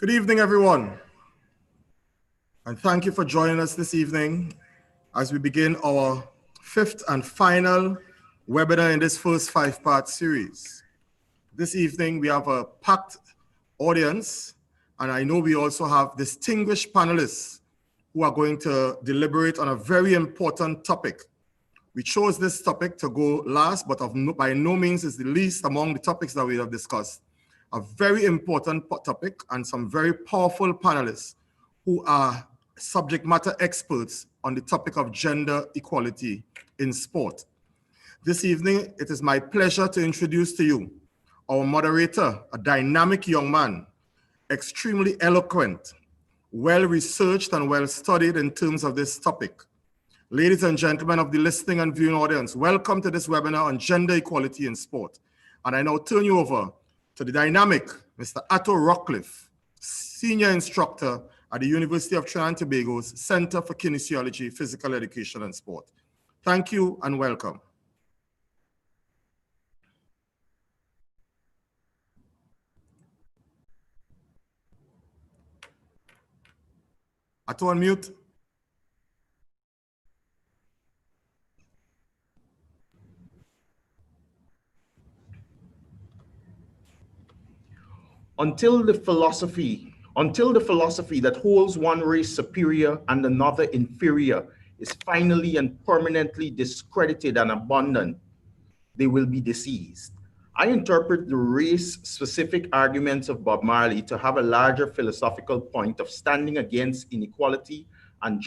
Good evening, everyone, and thank you for joining us this evening as we begin our fifth and final webinar in this first five-part series. This evening, we have a packed audience, and I know we also have distinguished panelists who are going to deliberate on a very important topic. We chose this topic to go last, but by no means is the least among the topics that we have discussed. A very important topic and some very powerful panelists who are subject matter experts on the topic of gender equality in sport. This evening, it is my pleasure to introduce to you our moderator, a dynamic young man, extremely eloquent, well-researched and well-studied in terms of this topic. Ladies and gentlemen of the listening and viewing audience, welcome to this webinar on gender equality in sport. And I now turn you over to the dynamic Mr. Atto Rockcliffe, Senior Instructor at the University of Trinidad and Tobago's Center for Kinesiology, Physical Education and Sport. Thank you and welcome. Atto, on mute. Until the philosophy that holds one race superior and another inferior is finally and permanently discredited and abandoned, they will be deceased. I interpret the race-specific arguments of Bob Marley to have a larger philosophical point of standing against inequality and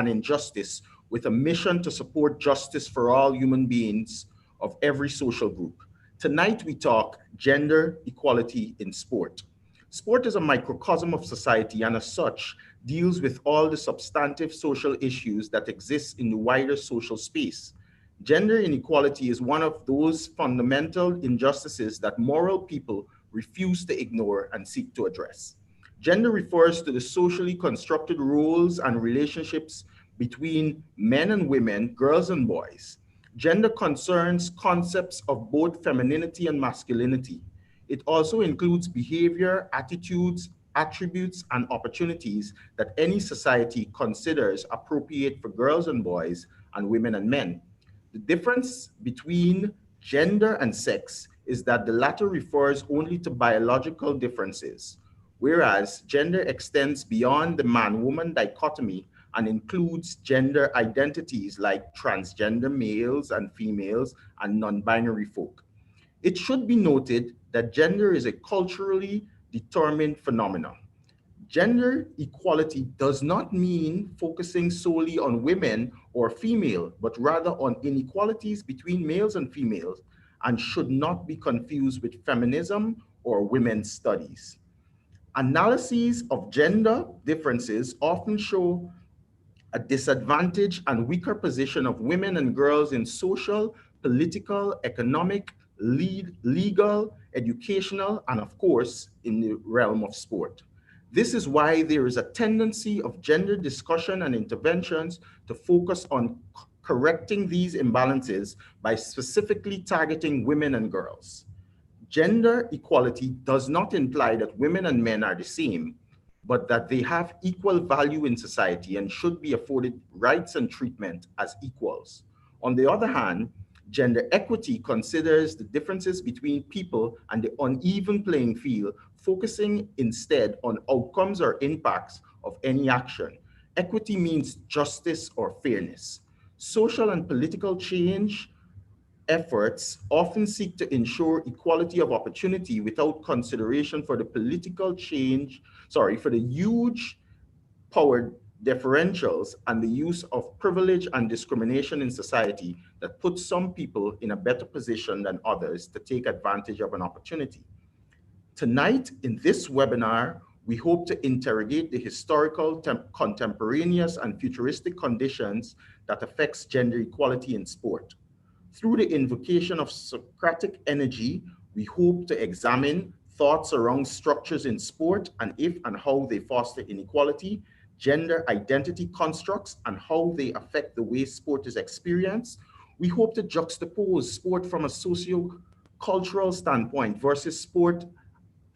injustice with a mission to support justice for all human beings of every social group. Tonight we talk gender equality in sport. Sport is a microcosm of society and as such deals with all the substantive social issues that exist in the wider social space. Gender inequality is one of those fundamental injustices that moral people refuse to ignore and seek to address. Gender refers to the socially constructed roles and relationships between men and women, girls and boys. Gender concerns concepts of both femininity and masculinity. It also includes behavior, attitudes, attributes, and opportunities that any society considers appropriate for girls and boys and women and men. The difference between gender and sex is that the latter refers only to biological differences, whereas gender extends beyond the man-woman dichotomy and includes gender identities like transgender males and females and non-binary folk. It should be noted that gender is a culturally determined phenomenon. Gender equality does not mean focusing solely on women or female, but rather on inequalities between males and females, and should not be confused with feminism or women's studies. Analyses of gender differences often show a disadvantaged and weaker position of women and girls in social, political, economic, legal, educational, and of course, in the realm of sport. This is why there is a tendency of gender discussion and interventions to focus on correcting these imbalances by specifically targeting women and girls. Gender equality does not imply that women and men are the same, but that they have equal value in society and should be afforded rights and treatment as equals. On the other hand, gender equity considers the differences between people and the uneven playing field, focusing instead on outcomes or impacts of any action. Equity means justice or fairness. Social and political change efforts often seek to ensure equality of opportunity without consideration for the for the huge power differentials and the use of privilege and discrimination in society that puts some people in a better position than others to take advantage of an opportunity. Tonight, in this webinar, we hope to interrogate the historical, contemporaneous, and futuristic conditions that affects gender equality in sport. Through the invocation of Socratic energy, we hope to examine thoughts around structures in sport and if and how they foster inequality, gender identity constructs, and how they affect the way sport is experienced. We hope to juxtapose sport from a socio-cultural standpoint versus sport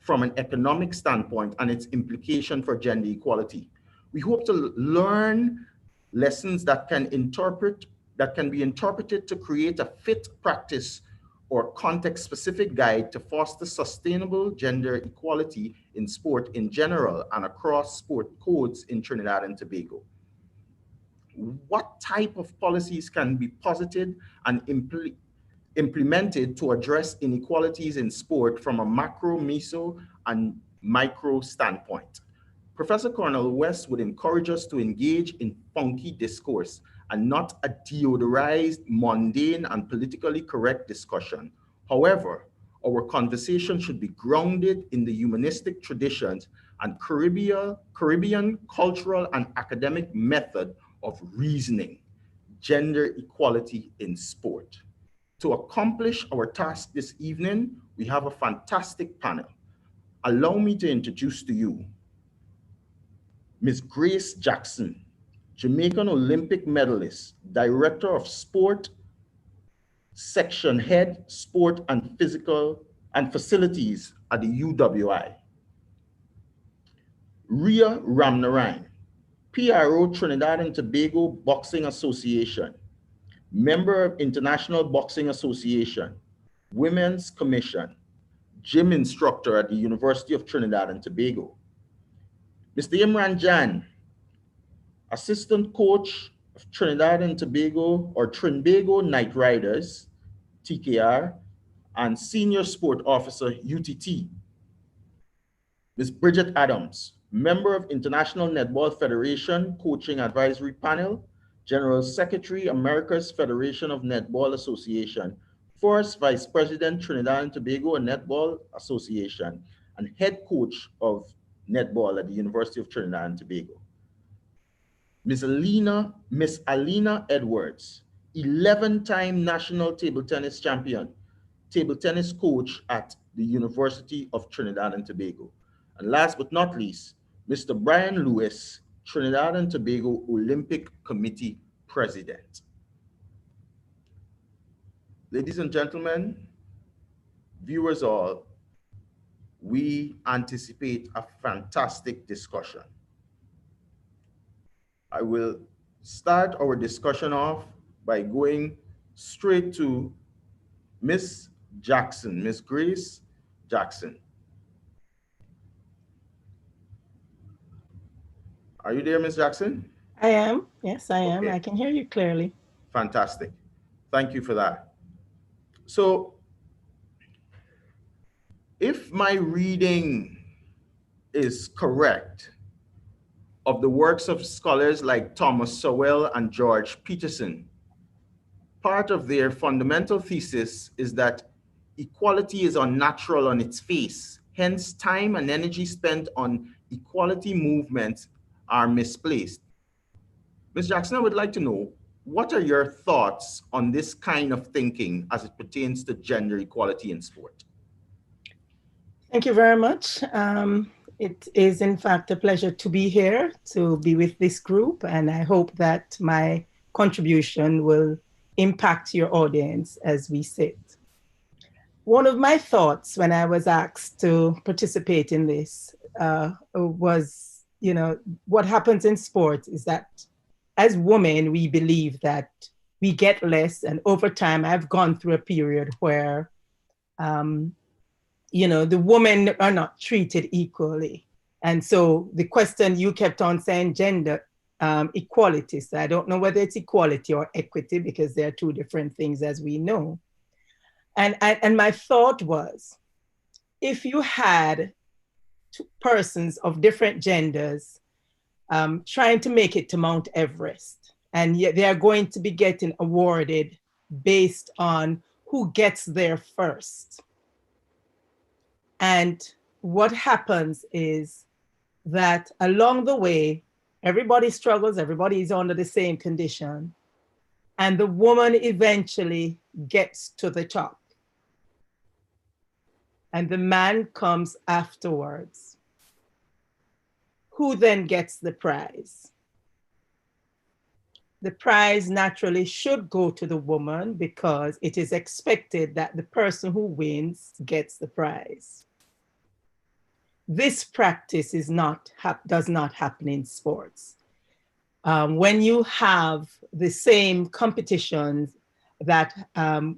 from an economic standpoint and its implication for gender equality. We hope to learn lessons that can be interpreted to create a fit practice or context-specific guide to foster sustainable gender equality in sport in general and across sport codes in Trinidad and Tobago. What type of policies can be posited and implemented to address inequalities in sport from a macro, meso, and micro standpoint? Professor Cornel West would encourage us to engage in funky discourse and not a deodorized, mundane, and politically correct discussion. However, our conversation should be grounded in the humanistic traditions and Caribbean cultural and academic method of reasoning, gender equality in sport. To accomplish our task this evening, we have a fantastic panel. Allow me to introduce to you Ms. Grace Jackson, Jamaican Olympic medalist, Director of Sport, Section Head, Sport and Physical and Facilities at the UWI. Ria Ramnarayan, PRO, Trinidad and Tobago Boxing Association, member of International Boxing Association, Women's Commission, gym instructor at the University of Trinidad and Tobago. Mr. Imran Jan, assistant coach of Trinidad and Tobago or Trinbago Knight Riders, TKR, and senior sport officer, UTT. Ms. Bridget Adams, member of International Netball Federation Coaching Advisory Panel, General Secretary, America's Federation of Netball Association, first Vice President, Trinidad and Tobago Netball Association, and head coach of netball at the University of Trinidad and Tobago. Miss Alina Edwards, 11-time national table tennis champion, table tennis coach at the University of Trinidad and Tobago. And last but not least, Mr. Brian Lewis, Trinidad and Tobago Olympic Committee President. Ladies and gentlemen, viewers all, we anticipate a fantastic discussion. I will start our discussion off by going straight to Miss Jackson, Miss Grace Jackson. Are you there, Miss Jackson? I am. Yes, I am. Okay. I can hear you clearly. Fantastic. Thank you for that. So, if my reading is correct of the works of scholars like Thomas Sowell and George Peterson, part of their fundamental thesis is that equality is unnatural on its face. Hence, time and energy spent on equality movements are misplaced. Ms. Jackson, I would like to know, what are your thoughts on this kind of thinking as it pertains to gender equality in sport? Thank you very much. It is, in fact, a pleasure to be here, to be with this group, and I hope that my contribution will impact your audience as we sit. One of my thoughts when I was asked to participate in this was, what happens in sport is that as women, we believe that we get less, and over time, I've gone through a period where the women are not treated equally. And so the question you kept on saying, gender equality. So I don't know whether it's equality or equity, because they're two different things, as we know. And my thought was, if you had two persons of different genders trying to make it to Mount Everest, and yet they are going to be getting awarded based on who gets there first. And what happens is that along the way, everybody struggles, everybody is under the same condition, and the woman eventually gets to the top. And the man comes afterwards. Who then gets the prize? The prize naturally should go to the woman, because it is expected that the person who wins gets the prize. this practice does not happen in sports. When you have the same competitions that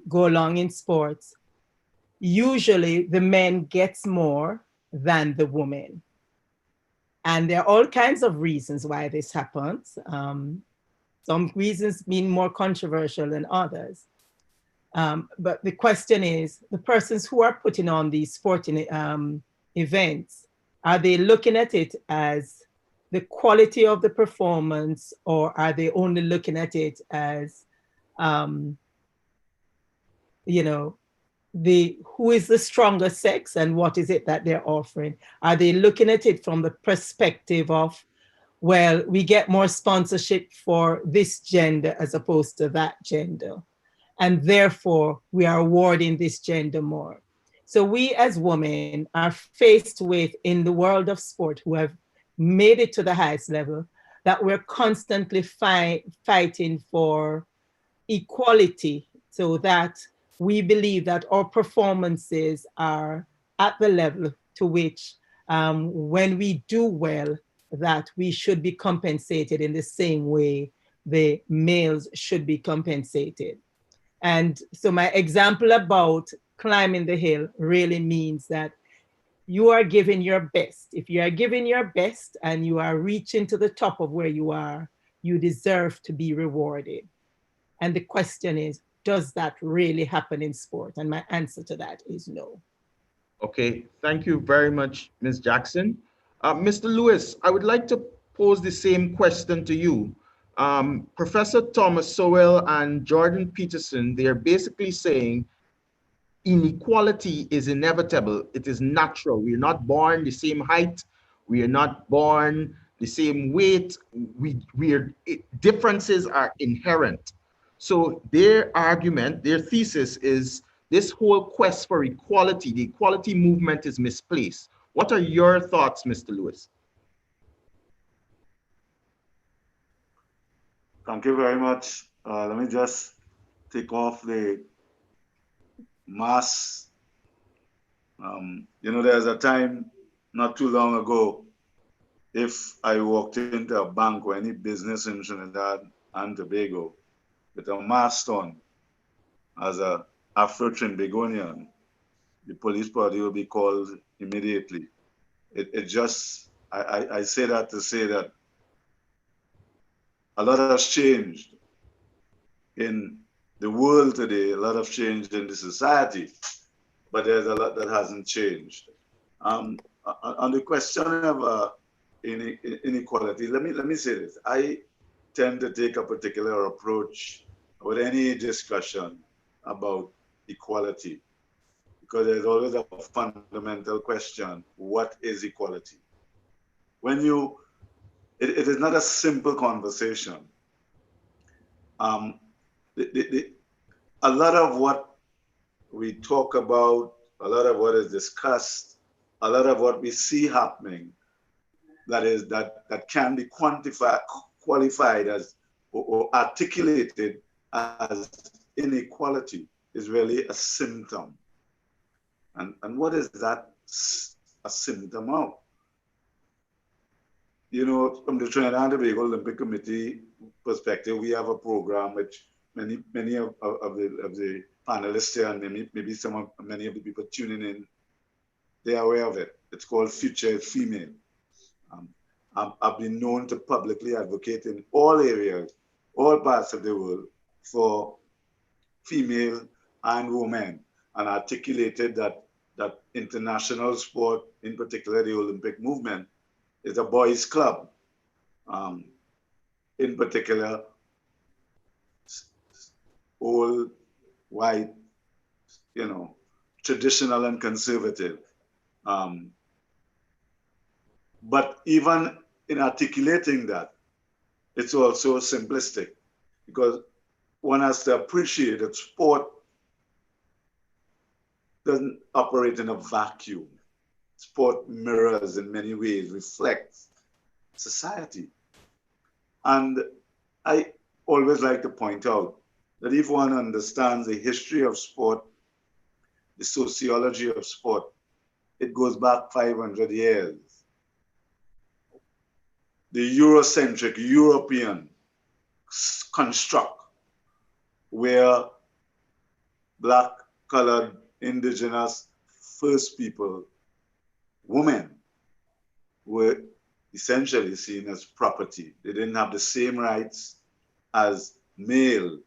go along in sports, usually the men gets more than the women. And there are all kinds of reasons why this happens. Some reasons being more controversial than others. But the question is, the persons who are putting on these sporting events, are they looking at it as the quality of the performance, or are they only looking at it as, you know, who is the stronger sex and what is it that they're offering? Are they looking at it from the perspective of, well, we get more sponsorship for this gender as opposed to that gender, and therefore we are awarding this gender more? So we as women are faced with, in the world of sport, who have made it to the highest level, that we're constantly fighting for equality, so that we believe that our performances are at the level to which, when we do well, that we should be compensated in the same way the males should be compensated. And so my example about climbing the hill really means that you are giving your best. If you are giving your best and you are reaching to the top of where you are, you deserve to be rewarded. And the question is, does that really happen in sport? And my answer to that is no. Okay, thank you very much, Ms. Jackson. Mr. Lewis, I would like to pose the same question to you. Professor Thomas Sowell and Jordan Peterson, they are basically saying inequality is inevitable. It is natural. We are not born the same height. We are not born the same weight. Differences are inherent. So their argument, their thesis is this whole quest for equality, the equality movement is misplaced. What are your thoughts, Mr. Lewis? Thank you very much. Let me just take off the mask. There's a time not too long ago, if I walked into a bank or any business in Trinidad and Tobago with a mask on as a Afro-Trinbagonian, the police party will be called immediately. I say that to say that a lot has changed in the world today, a lot has changed in the society, but there's a lot that hasn't changed. On the question of inequality, let me say this. I tend to take a particular approach with any discussion about equality, because there's always a fundamental question: what is equality? It is not a simple conversation. A lot of what we talk about, a lot of what is discussed, a lot of what we see happening, that can be qualified as or articulated as inequality, is really a symptom. And what is that a symptom of? From the Trinidad and Tobago Olympic Committee perspective, we have a program which many of the panelists here, and maybe many of the people tuning in, they are aware of it. It's called Future Female. I've been known to publicly advocate in all areas, all parts of the world, for female and women, and articulated that international sport, in particular the Olympic movement, is a boys' club. In particular, old, white, traditional and conservative. But even in articulating that, it's also simplistic, because one has to appreciate that sport doesn't operate in a vacuum. Sport mirrors, in many ways, reflects society. And I always like to point out that if one understands the history of sport, the sociology of sport, it goes back 500 years. The Eurocentric European construct where Black, colored, indigenous, first people, women were essentially seen as property. They didn't have the same rights as male,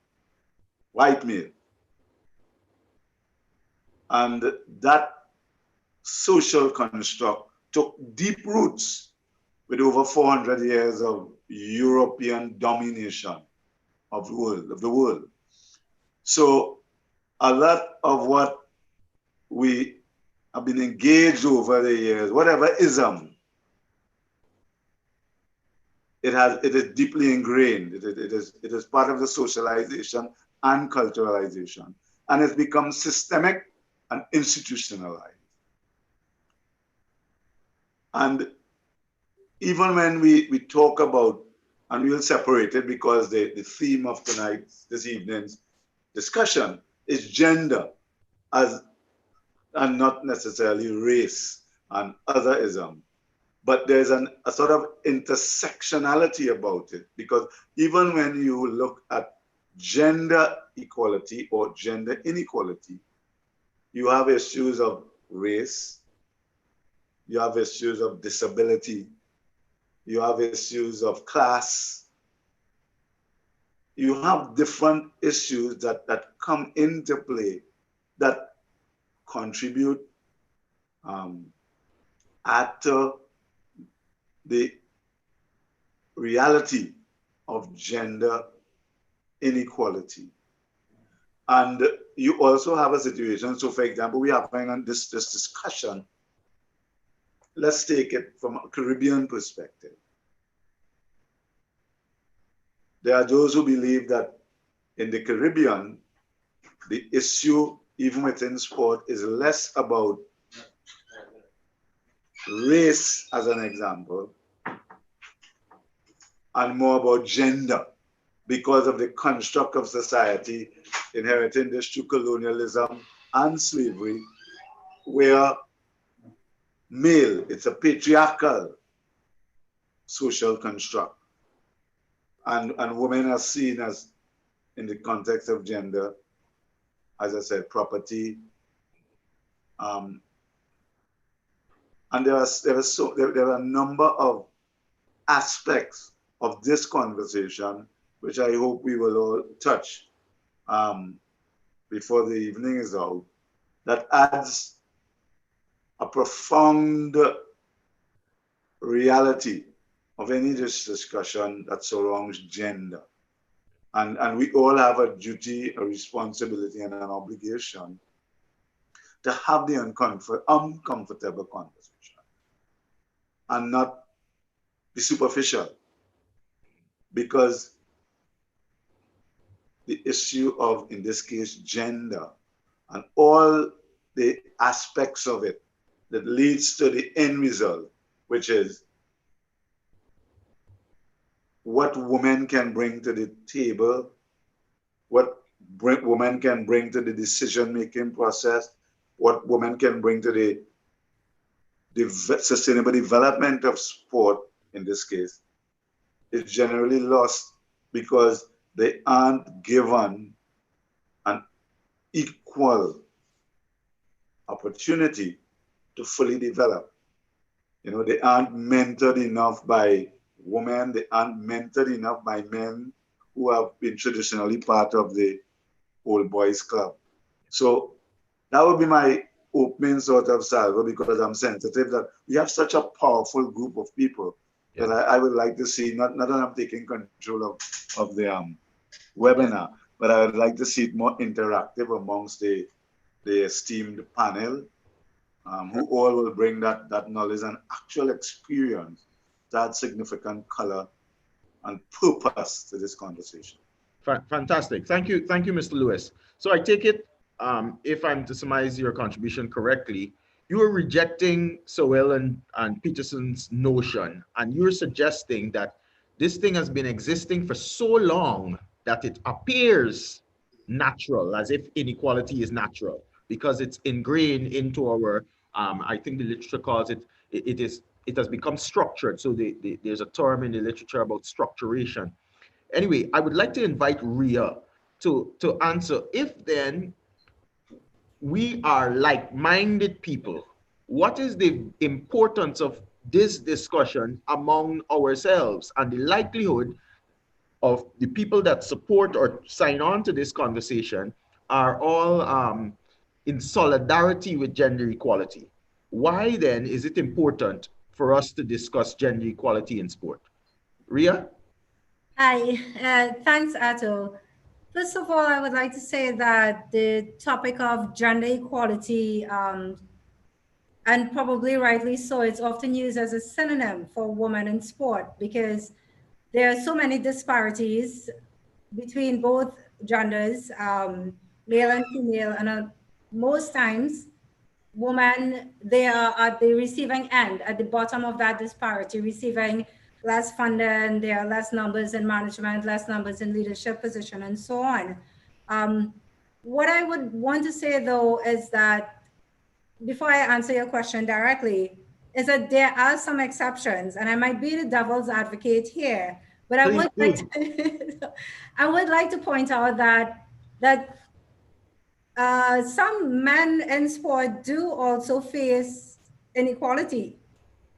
white male. And that social construct took deep roots with over 400 years of European domination of the world. So a lot of what we have been engaged over the years, whatever ism, it is deeply ingrained. It is part of the socialization and culturalization, and it's become systemic and institutionalized. And even when we talk about, and we'll separate it because the theme of this evening's discussion is gender and not necessarily race and otherism. But there's a sort of intersectionality about it, because even when you look at gender equality or gender inequality, you have issues of race, you have issues of disability, you have issues of class, you have different issues that come into play that contribute, add to the reality of gender inequality. And you also have a situation, so for example, we are having this discussion. Let's take it from a Caribbean perspective. There are those who believe that in the Caribbean, the issue, even within sport, is less about race, as an example, and more about gender, because of the construct of society inheriting this through colonialism and slavery, where male, it's a patriarchal social construct. And women are seen as, in the context of gender, as I said, property. And there are a number of aspects of this conversation, which I hope we will all touch before the evening is out, that adds a profound reality of any discussion that surrounds gender. And we all have a duty, a responsibility, and an obligation to have the uncomfortable conversation and not be superficial, because the issue of, in this case, gender and all the aspects of it that leads to the end result, which is what women can bring to the table, what women can bring to the decision-making process, what women can bring to the sustainable development of sport, in this case, is generally lost because they aren't given an equal opportunity to fully develop. You know, they aren't mentored enough by women, they aren't mentored enough by men who have been traditionally part of the old boys club. So that would be my opening sort of salvo, because I'm sensitive that we have such a powerful group of people that I would like to see, not that I'm taking control of the webinar, but I would like to see it more interactive amongst the esteemed panel, who all will bring that knowledge and actual experience, that significant color and purpose to this conversation. Fantastic. Thank you, Mr. Lewis. So I take it, if I'm to surmise your contribution correctly, you are rejecting Sowell and Peterson's notion, and you're suggesting that this thing has been existing for so long that it appears natural, as if inequality is natural, because it's ingrained into our I think the literature calls it, it has become structured. So there's a term in the literature about structuration. Anyway, I would like to invite Ria to answer, if then we are like-minded people, what is the importance of this discussion among ourselves, and the likelihood of the people that support or sign on to this conversation are all in solidarity with gender equality? Why then is it important for us to discuss gender equality in sport? Ria? Hi, thanks, Ato. First of all, I would like to say that the topic of gender equality, and probably rightly so, it's often used as a synonym for women in sport because there are so many disparities between both genders, male and female, and most times women, they are at the receiving end, at the bottom of that disparity, receiving less funding, there are less numbers in management, less numbers in leadership position, and so on. What I would want to say though is that, before I answer your question directly, is that there are some exceptions, and I might be the devil's advocate here, but I would like to, I would like to point out that some men in sport do also face inequality.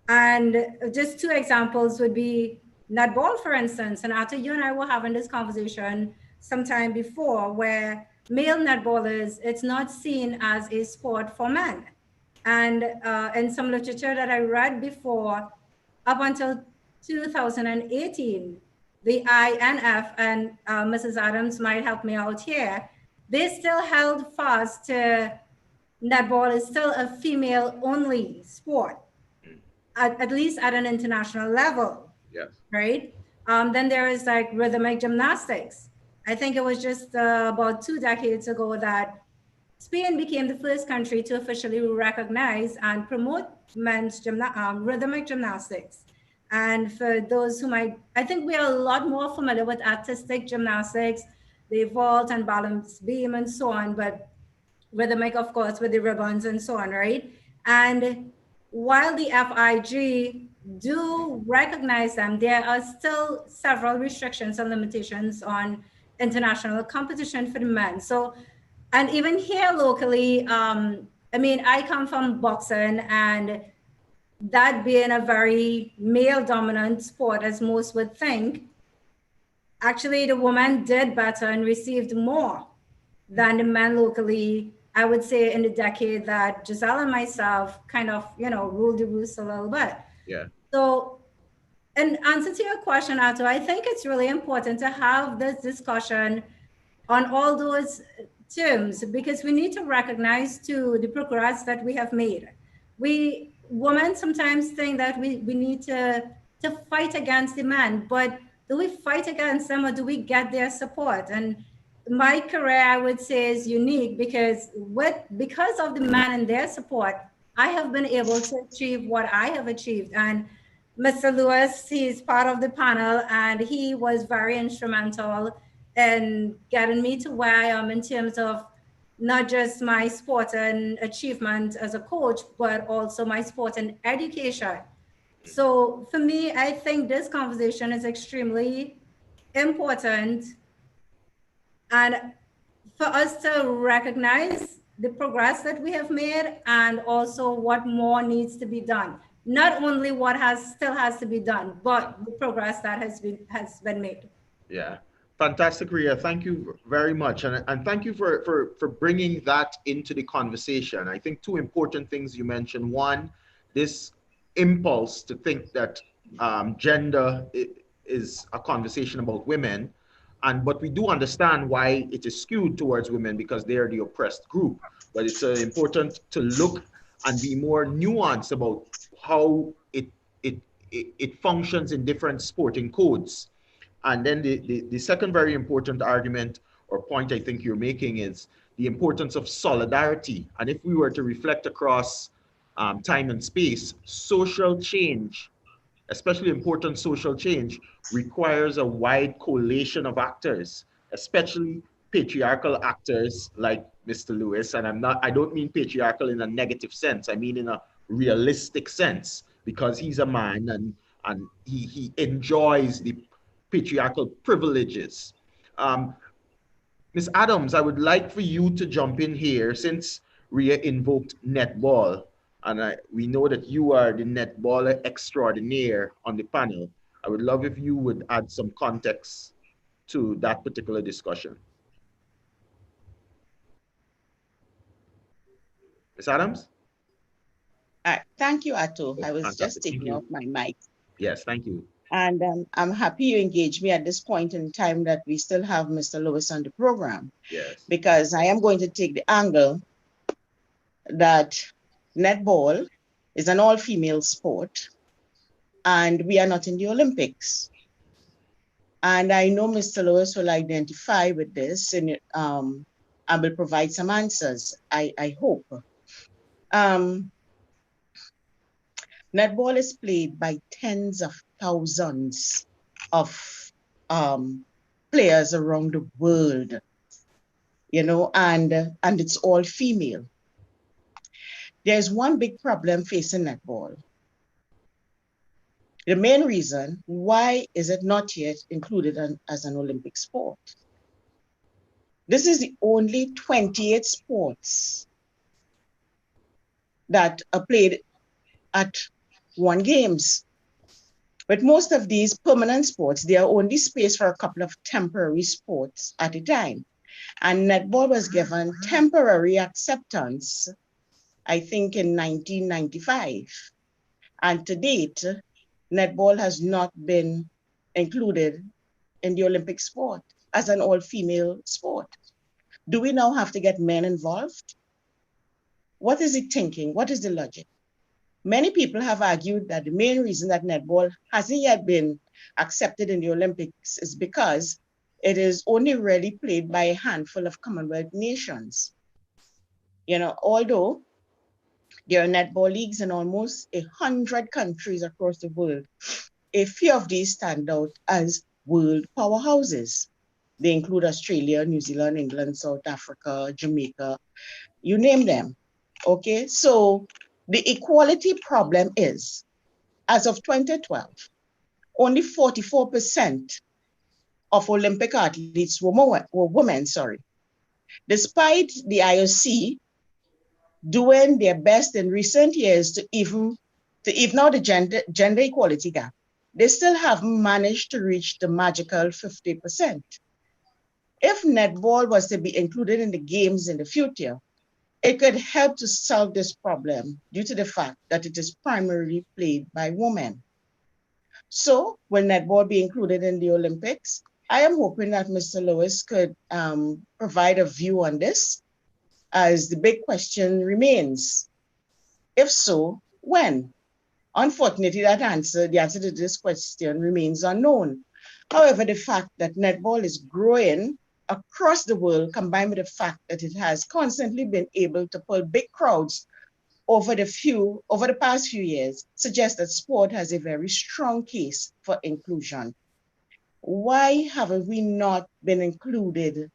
And just two examples would be netball, for instance. And after you and I were having this conversation sometime before, where male netballers, it's not seen as a sport for men. And in some literature that I read before, up until 2018, the INF, and Mrs. Adams might help me out here, they still held fast to netball is still a female only sport, at least at an international level. Yes. Right? Then there is like rhythmic gymnastics. I think it was just about 2 decades ago that Spain became the first country to officially recognize and promote men's rhythmic gymnastics. And for those who might, I think we are a lot more familiar with artistic gymnastics, the vault and balance beam and so on, but rhythmic, of course, with the ribbons and so on, right? And while the FIG do recognize them, there are still several restrictions and limitations on international competition for the men. So, and even here locally, I mean, I come from boxing, and that being a very male dominant sport, as most would think, actually the women did better and received more than the men locally. I would say in the decade that Giselle and myself kind of, ruled the roost a little bit. Yeah. So in answer to your question, Ato, I think it's really important to have this discussion on all those terms, because we need to recognize too the progress that we have made. We women sometimes think that we need to fight against the men, but do we fight against them, or do we get their support? And my career, I would say, is unique because of the men and their support, I have been able to achieve what I have achieved. And Mr. Lewis, he's part of the panel, and he was very instrumental in getting me to where I am in terms of not just my sporting achievement as a coach, but also my sporting education. So for me, I think this conversation is extremely important, and for us to recognize the progress that we have made and also what more needs to be done. Not only what still has to be done, but the progress that has been made. Yeah. Fantastic, Ria. Thank you very much. And thank you for bringing that into the conversation. I think two important things you mentioned. One, this impulse to think that gender is a conversation about women. But we do understand why it is skewed towards women, because they are the oppressed group. But it's important to look and be more nuanced about how it functions in different sporting codes. And then the second very important argument or point I think you're making is the importance of solidarity. And if we were to reflect across time and space, social change, especially important social change, requires a wide coalition of actors, especially patriarchal actors like Mr. Lewis, and I don't mean patriarchal in a negative sense. I mean in a realistic sense, because he's a man and he enjoys the patriarchal privileges. Ms. Adams, I would like for you to jump in here since Ria invoked netball, and we know that you are the netballer extraordinaire on the panel. I would love if you would add some context to that particular discussion. Ms. Adams? Thank you, Ato. I was Fantastic. just taking off my mic. Yes, thank you. And I'm happy you engaged me at this point in time that we still have Mr. Lewis on the program. Yes. Because I am going to take the angle that netball is an all-female sport and we are not in the Olympics. And I know Mr. Lewis will identify with this and will provide some answers, I hope. Netball is played by tens of thousands of players around the world, you know, and it's all female. There's one big problem facing netball. The main reason why is it not yet included as an Olympic sport? This is the only 28 sports that are played at one games. But most of these permanent sports, they are only space for a couple of temporary sports at a time. And netball was given temporary acceptance, I think in 1995. And to date, netball has not been included in the Olympic sport as an all-female sport. Do we now have to get men involved? What is it thinking? What is the logic? Many people have argued that the main reason that netball hasn't yet been accepted in the Olympics is because it is only really played by a handful of Commonwealth nations. You know, although there are netball leagues in almost 100 countries across the world, a few of these stand out as world powerhouses. They include Australia, New Zealand, England, South Africa, Jamaica, you name them. Okay, so the equality problem is, as of 2012, only 44% of Olympic athletes were women. Despite the IOC doing their best in recent years to even out the gender equality gap, they still haven't managed to reach the magical 50%. If netball was to be included in the games in the future, it could help to solve this problem due to the fact that it is primarily played by women. So will netball be included in the Olympics? I am hoping that Mr. Lewis could provide a view on this, as the big question remains. If so, when? Unfortunately, the answer to this question remains unknown. However, the fact that netball is growing across the world, combined with the fact that it has constantly been able to pull big crowds over the past few years, suggests that sport has a very strong case for inclusion. Why haven't we not been included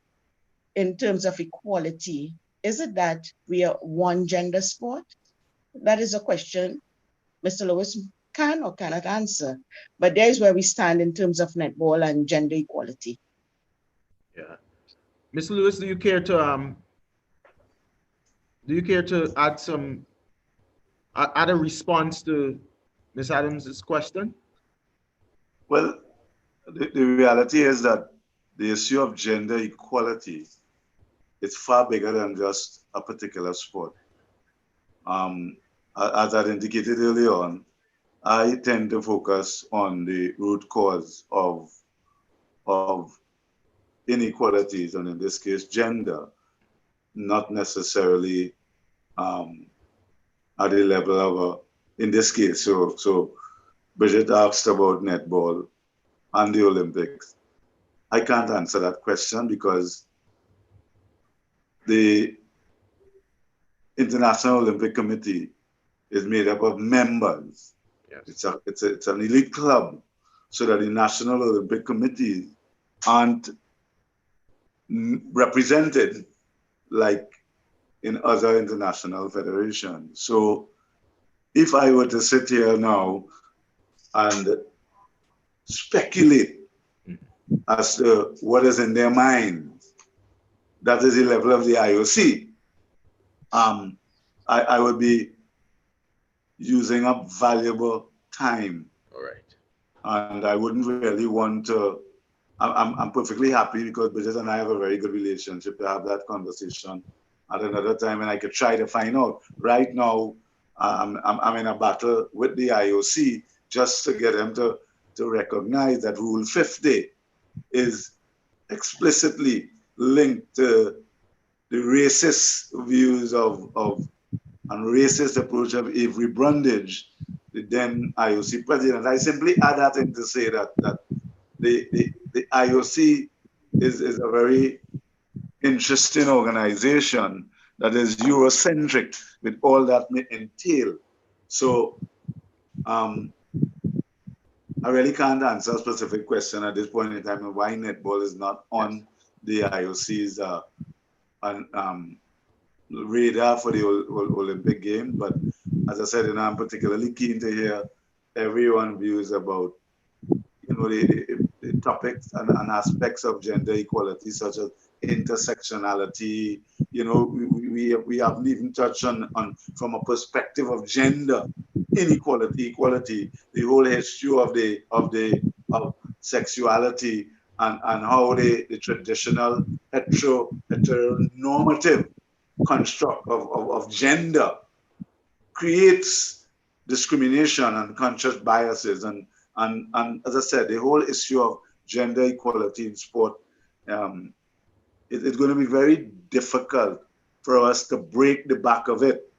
in terms of equality? Is it that we are one gender sport? That is a question Mr. Lewis can or cannot answer, but there is where we stand in terms of netball and gender equality. Yeah. Mr. Lewis, do you care to add a response to Ms. Adams's question? Well, the reality is that the issue of gender equality is far bigger than just a particular sport. As I indicated early on, I tend to focus on the root cause of inequalities, and in this case, gender, not necessarily at the level of in this case. So Bridget asked about netball and the Olympics. I can't answer that question because the International Olympic Committee is made up of members. Yes. It's an elite club, so that the National Olympic Committee aren't represented like in other international federations. So if I were to sit here now and speculate as to what is in their mind, that is the level of the IOC, I would be using up valuable time. All right. And I wouldn't really want to, I'm perfectly happy because Bridget and I have a very good relationship to have that conversation at another time, and I could try to find out. Right now, I'm in a battle with the IOC just to get them to recognize that Rule 50 is explicitly linked to the racist views of and racist approach of Avery Brundage, the then IOC president. I simply add that in to say that the IOC is a very interesting organization that is Eurocentric with all that may entail. So I really can't answer a specific question at this point in time of why netball is not on the IOC's radar for the Olympic game. But as I said, I'm particularly keen to hear everyone's views about the topics and aspects of gender equality, such as intersectionality. We haven't even touched on from a perspective of gender inequality, equality, the whole issue of sexuality and how the traditional heteronormative construct of gender creates discrimination and conscious biases. And as I said, the whole issue of gender equality in sport, it's going to be very difficult for us to break the back of it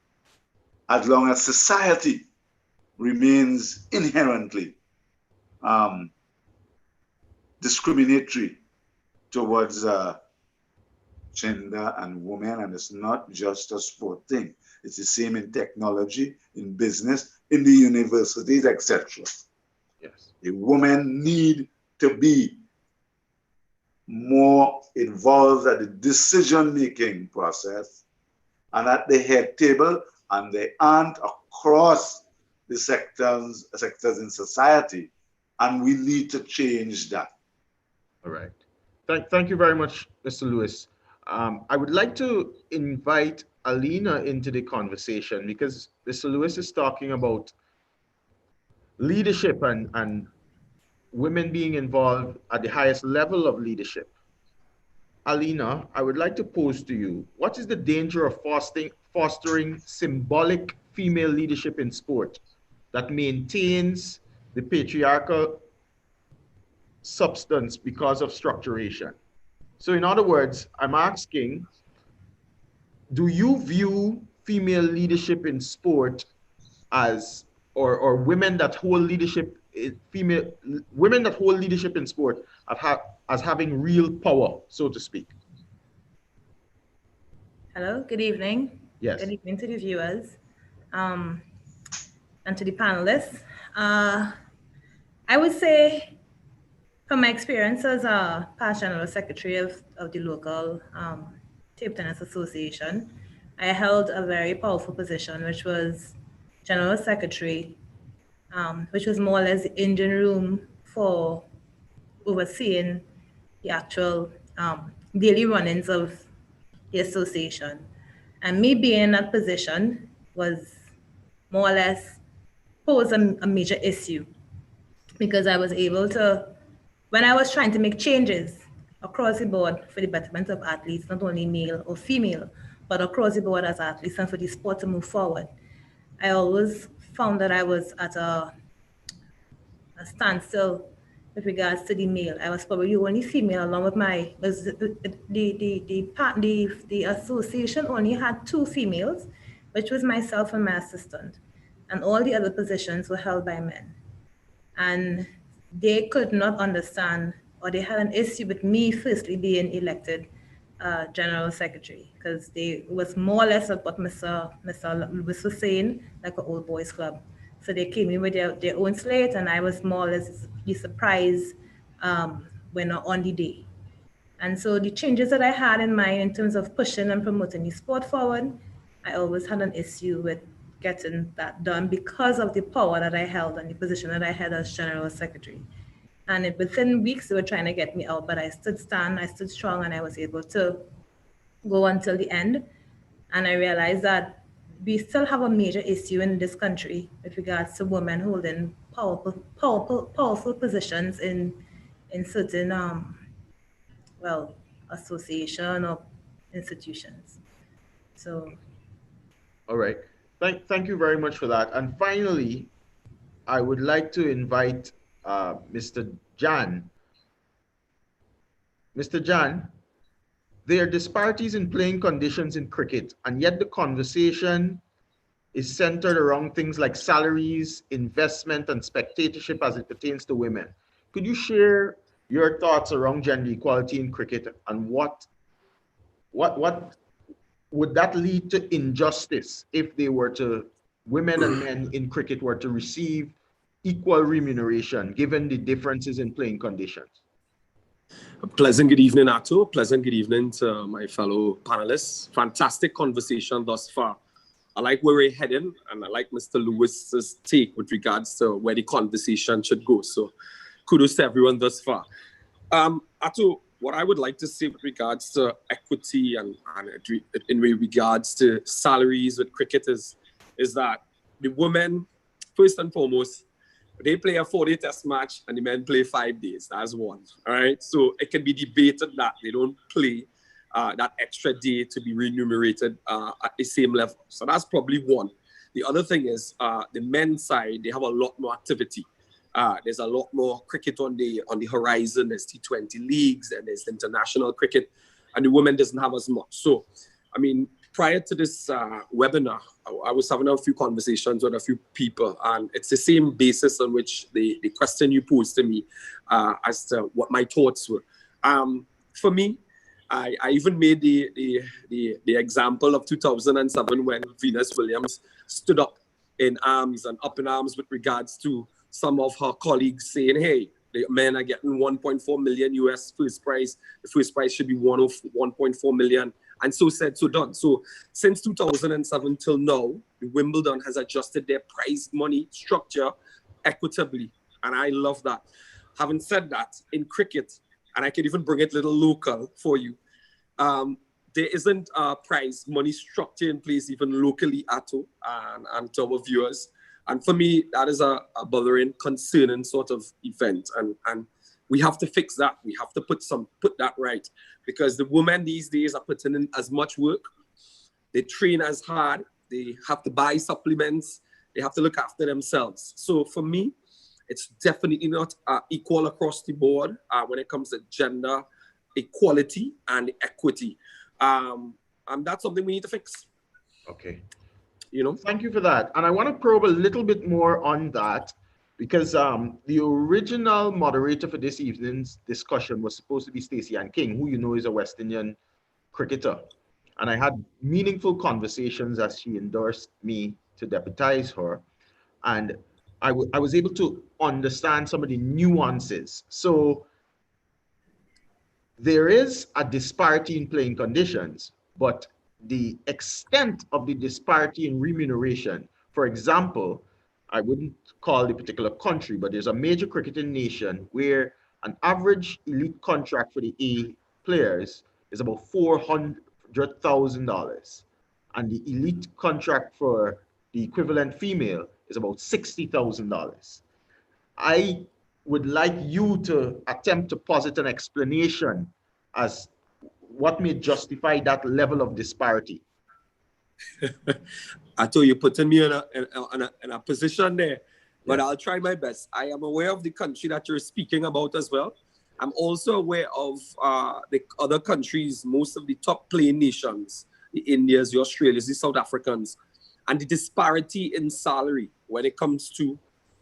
as long as society remains inherently discriminatory towards gender and women. And it's not just a sport thing. It's the same in technology, in business, in the universities, etc. Yes. The women need to be more involved at the decision-making process and at the head table, and they aren't across the sectors in society, and we need to change that. All right. Thank you very much, Mr. Lewis. I would like to invite Alina into the conversation because Mr. Lewis is talking about leadership and women being involved at the highest level of leadership. Alina, I would like to pose to you, what is the danger of fostering symbolic female leadership in sport that maintains the patriarchal substance because of structuration? So in other words, I'm asking, do you view female leadership in sport as, or women that hold leadership, women that hold leadership in sport as having real power, so to speak? Hello, good evening. Yes. Good evening to the viewers and to the panelists. I would say, from my experience as a past general secretary of the local table tennis association, I held a very powerful position, which was general secretary, which was more or less the engine room for overseeing the actual daily runnings of the association. And me being in that position was more or less pose a major issue, because I was able to, when I was trying to make changes across the board for the betterment of athletes, not only male or female, but across the board as athletes and for the sport to move forward, I always found that I was at a standstill with regards to the male. I was probably the only female, along with the association only had 2 females, which was myself and my assistant. And all the other positions were held by men. And they could not understand, or they had an issue with me firstly being elected general secretary, because they was more or less what Mr. Lewis was saying, like an old boys club. So they came in with their own slate, and I was more or less the surprise winner on the day. And so the changes that I had in mind in terms of pushing and promoting the sport forward, I always had an issue with getting that done because of the power that I held and the position that I had as General Secretary. And within weeks, they were trying to get me out, but I stood strong, and I was able to go until the end. And I realized that we still have a major issue in this country with regards to women holding powerful positions in certain association or institutions. So. All right. Thank you very much for that. And finally, I would like to invite Mr. Jan. Mr. Jan, there are disparities in playing conditions in cricket, and yet the conversation is centered around things like salaries, investment, and spectatorship as it pertains to women. Could you share your thoughts around gender equality in cricket, and what would that lead to injustice if women and men in cricket were to receive equal remuneration given the differences in playing conditions? A pleasant good evening, Ato. Pleasant good evening to my fellow panelists. Fantastic conversation thus far. I like where we're heading, and I like Mr. Lewis's take with regards to where the conversation should go. So kudos to everyone thus far. Ato, what I would like to say with regards to equity and in regards to salaries with cricket is that the women, first and foremost, they play a 4-day test match and the men play 5 days. That's one. All right. So it can be debated that they don't play that extra day to be remunerated at the same level. So that's probably one. The other thing is the men's side, they have a lot more activity. There's a lot more cricket on the horizon. There's T20 leagues and there's international cricket, and the women doesn't have as much. So, I mean, prior to this webinar, I was having a few conversations with a few people, and it's the same basis on which the question you posed to me as to what my thoughts were. For me, I even made the example of 2007 when Venus Williams stood up in arms and up in arms with regards to some of her colleagues saying, hey, the men are getting 1.4 million US first prize. The first prize should be 1.4 million. And so said, so done. So since 2007 till now, Wimbledon has adjusted their prize money structure equitably. And I love that. Having said that, in cricket, and I can even bring it a little local for you, there isn't a prize money structure in place even locally at all, and to our viewers. And for me, that is a bothering, concerning sort of event. And we have to fix that. We have to put that right, because the women these days are putting in as much work. They train as hard. They have to buy supplements. They have to look after themselves. So for me, it's definitely not equal across the board when it comes to gender equality and equity. And that's something we need to fix. Okay. You know? Thank you for that. And I want to probe a little bit more on that, because the original moderator for this evening's discussion was supposed to be Stacey Ann King, who you know is a West Indian cricketer. And I had meaningful conversations as she endorsed me to deputize her. And I was able to understand some of the nuances. So there is a disparity in playing conditions, but the extent of the disparity in remuneration, for example, I wouldn't call the particular country, but there's a major cricketing nation where an average elite contract for the A players is about $400,000. And the elite contract for the equivalent female is about $60,000. I would like you to attempt to posit an explanation as what may justify that level of disparity. I told you, putting me in a position there, but yeah. I'll try my best. I am aware of the country that you're speaking about as well. I'm also aware of the other countries, most of the top playing nations, the Indians, the Australians, the South Africans, and the disparity in salary when it comes to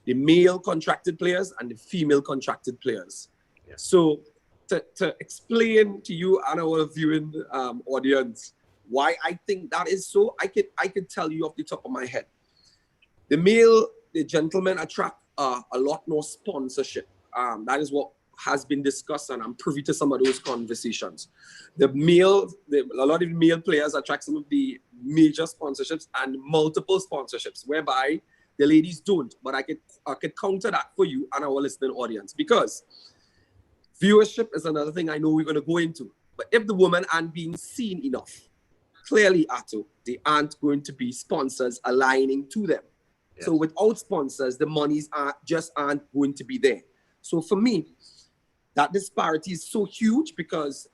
the male contracted players and the female contracted players. Yeah. So to explain to you and our viewing audience why I think that is so, I could tell you off the top of my head. The gentlemen attract a lot more sponsorship. That is what has been discussed, and I'm privy to some of those conversations. A lot of male players attract some of the major sponsorships and multiple sponsorships, whereby the ladies don't. But I could counter that for you and our listening audience, because viewership is another thing I know we're going to go into. But if the women aren't being seen enough, clearly, Atto, they aren't going to be sponsors aligning to them. Yes. So without sponsors, the monies aren't going to be there. So for me, that disparity is so huge because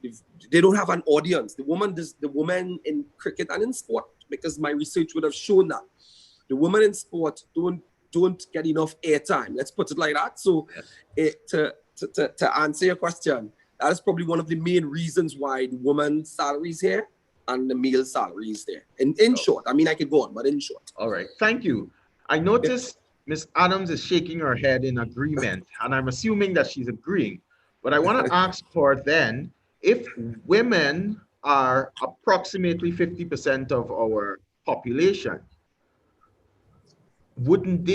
they don't have an audience. The women in cricket and in sport, because my research would have shown that the women in sport don't get enough airtime. Let's put it like that. So to answer your question, that is probably one of the main reasons why the woman's salary is here and the male salary is there. In short, I mean, I could go on, but in short. All right, thank you. I noticed Ms. Adams is shaking her head in agreement, and I'm assuming that she's agreeing. But I want to ask her then, if women are approximately 50% of our population, wouldn't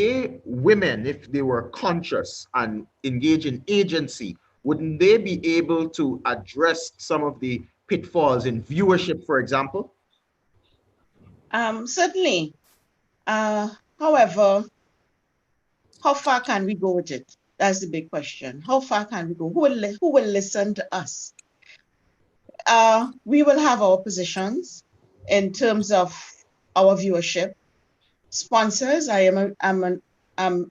women, if they were conscious and engage in agency, wouldn't they be able to address some of the pitfalls in viewership, for example? Certainly. However, how far can we go with it? That's the big question. How far can we go? Who will listen to us? We will have our positions in terms of our viewership. Sponsors, I'm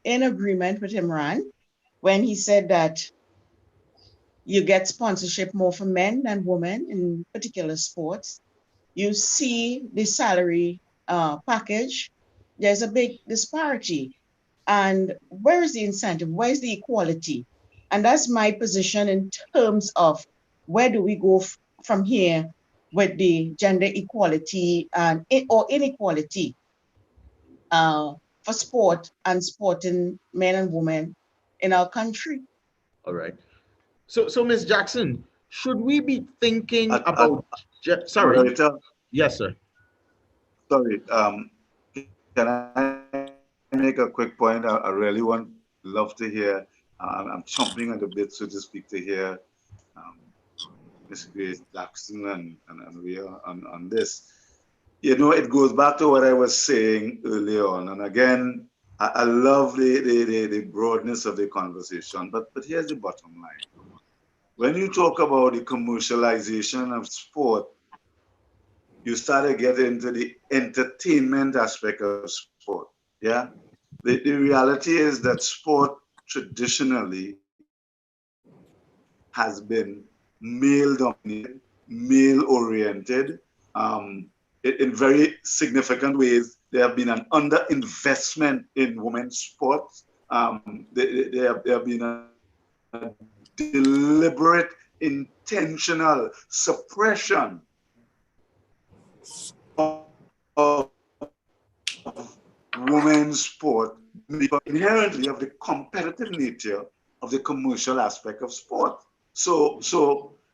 in agreement with Imran when he said that you get sponsorship more for men than women in particular sports. You see the salary package, there's a big disparity. And where is the incentive? Where is the equality? And that's my position in terms of where do we go from here with the gender equality or inequality for sport and sporting men and women in our country. All right. So Ms. Jackson, should we be thinking about, sorry. Moderator, Yes, sir. Sorry, can I make a quick point? I really love to hear, I'm chomping at the bit, so to speak, to hear Ms. Grace Jackson and we are on this. You know, it goes back to what I was saying earlier on. And again, I love the broadness of the conversation, but here's the bottom line. When you talk about the commercialization of sport, you start to get into the entertainment aspect of sport. Yeah. The reality is that sport traditionally has been male dominated, male oriented. In very significant ways, there have been an underinvestment in women's sports. There have been a deliberate, intentional suppression of women's sport because inherently of the competitive nature of the commercial aspect of sport. So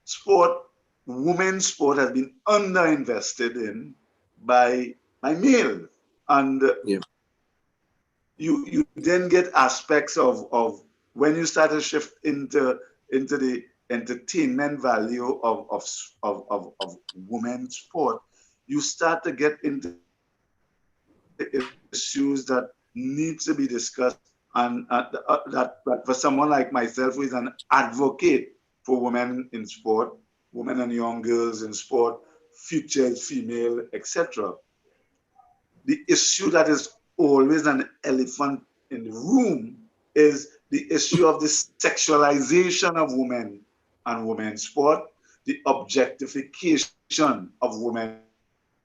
sport, women's sport has been underinvested in by males. And you then get aspects of when you start to shift into the entertainment value of women's sport, you start to get into issues that need to be discussed, and that for someone like myself who is an advocate for women in sport, women and young girls in sport, future female, etc. The issue that is always an elephant in the room is the issue of the sexualization of women and women's sport, the objectification of women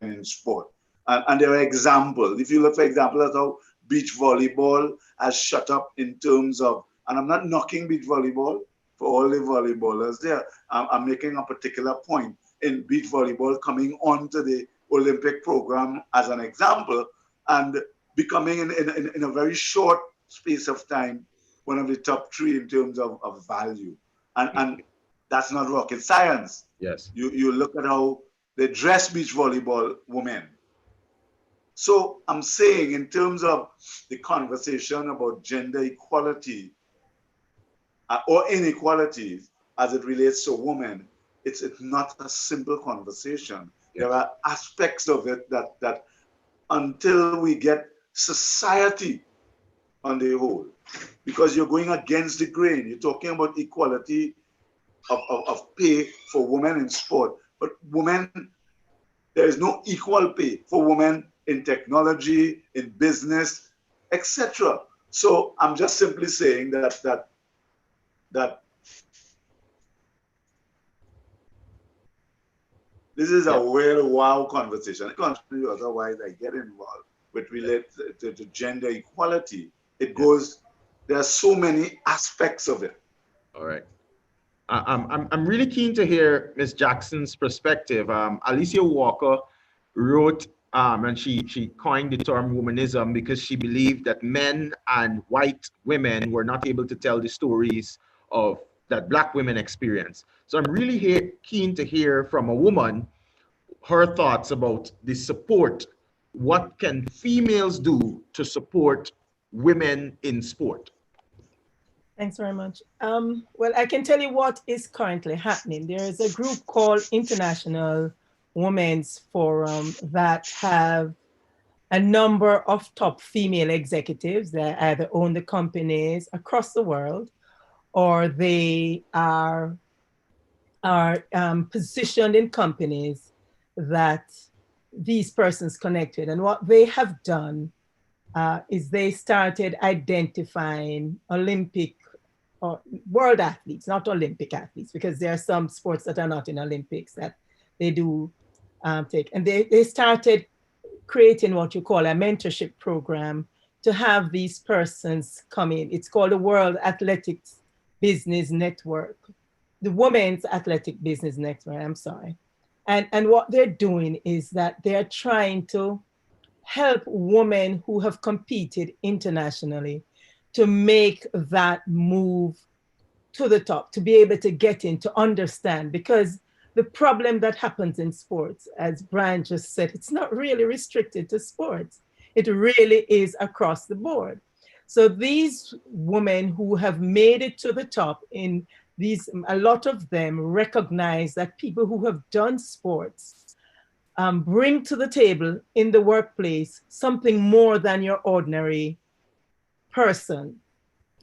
in sport. And there are examples. If you look, for example, at how beach volleyball has shut up in terms of, and I'm not knocking beach volleyball for all the volleyballers there. I'm making a particular point in beach volleyball coming onto the Olympic program as an example and becoming in a very short space of time one of the top three in terms of value. And that's not rocket science. Yes. You look at how they dress beach volleyball women. So I'm saying in terms of the conversation about gender equality or inequalities as it relates to women, it's not a simple conversation. Yes. There are aspects of it that until we get society on the whole, because you're going against the grain. You're talking about equality of pay for women in sport, but women, there is no equal pay for women in technology, in business, etc. So I'm just simply saying that this is a real wow conversation. I continue, otherwise I get involved with relate to gender equality. It goes, there are so many aspects of it. All right. I'm really keen to hear Ms. Jackson's perspective. Alicia Walker wrote, and she coined the term womanism because she believed that men and white women were not able to tell the stories of that Black women experience. So I'm really keen to hear from a woman her thoughts about the support. What can females do to support women in sport? Thanks very much. Well, I can tell you what is currently happening. There is a group called International Women's Forum that have a number of top female executives that either own the companies across the world, or they are positioned in companies that these persons connected. And what they have done is they started identifying Olympic or world athletes, not Olympic athletes, because there are some sports that are not in Olympics that they do take. And they started creating what you call a mentorship program to have these persons come in. It's called the World Athletics Business Network, the Women's Athletic Business Network, I'm sorry. And what they're doing is that they're trying to help women who have competed internationally to make that move to the top, to be able to get in, to understand, because the problem that happens in sports, as Brian just said, it's not really restricted to sports. It really is across the board. So these women who have made it to the top, in these, a lot of them recognize that people who have done sports bring to the table in the workplace something more than your ordinary person.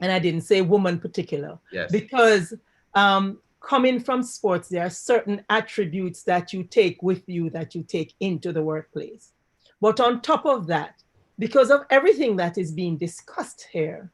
And I didn't say woman particular, because coming from sports, there are certain attributes that you take with you, that you take into the workplace. But on top of that, because of everything that is being discussed here,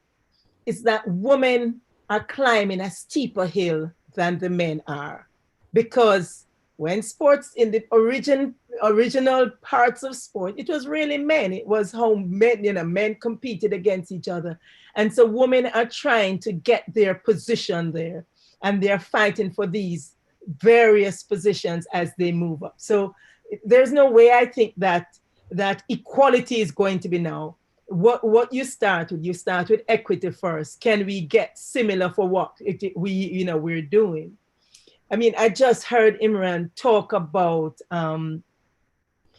is that women are climbing a steeper hill than the men are. Because when sports, in the original parts of sport, it was really men. It was how men, men competed against each other. And so women are trying to get their position there, and they're fighting for these various positions as they move up. So there's no way I think that equality is going to be now. What you start with equity first. Can we get similar for what we're doing? I mean, I just heard Imran talk about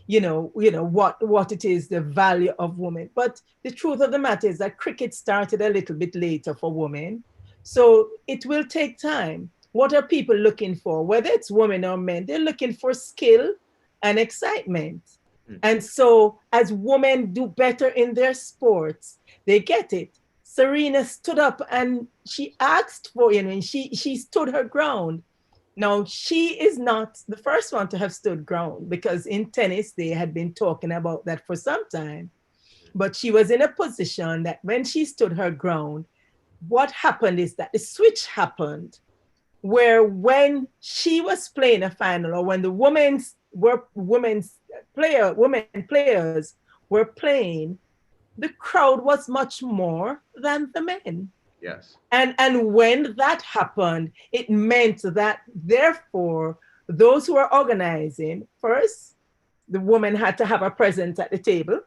what it is, the value of women. But the truth of the matter is that cricket started a little bit later for women. So it will take time. What are people looking for? Whether it's women or men, they're looking for skill and excitement. And so as women do better in their sports, they get it. Serena stood up and she asked for, she stood her ground. Now, she is not the first one to have stood ground, because in tennis, they had been talking about that for some time. But she was in a position that when she stood her ground, what happened is that the switch happened, where when she was playing a final, or when the women players were playing, the crowd was much more than the men. Yes. And when that happened, it meant that therefore those who are organizing, first, the woman had to have a presence at the table,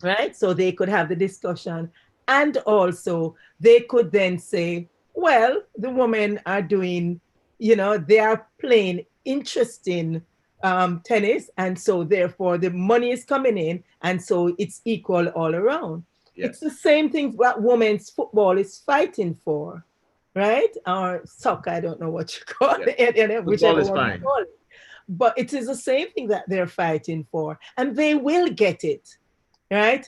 right? So they could have the discussion. And also they could then say, well, the women are doing, they are playing interesting tennis. And so therefore the money is coming in. And so it's equal all around. Yes. It's the same thing that women's football is fighting for. right? Or soccer, I don't know what you call Yeah. it, whichever Football is one you fine. call it. But it is the same thing that they're fighting for, and they will get it, right?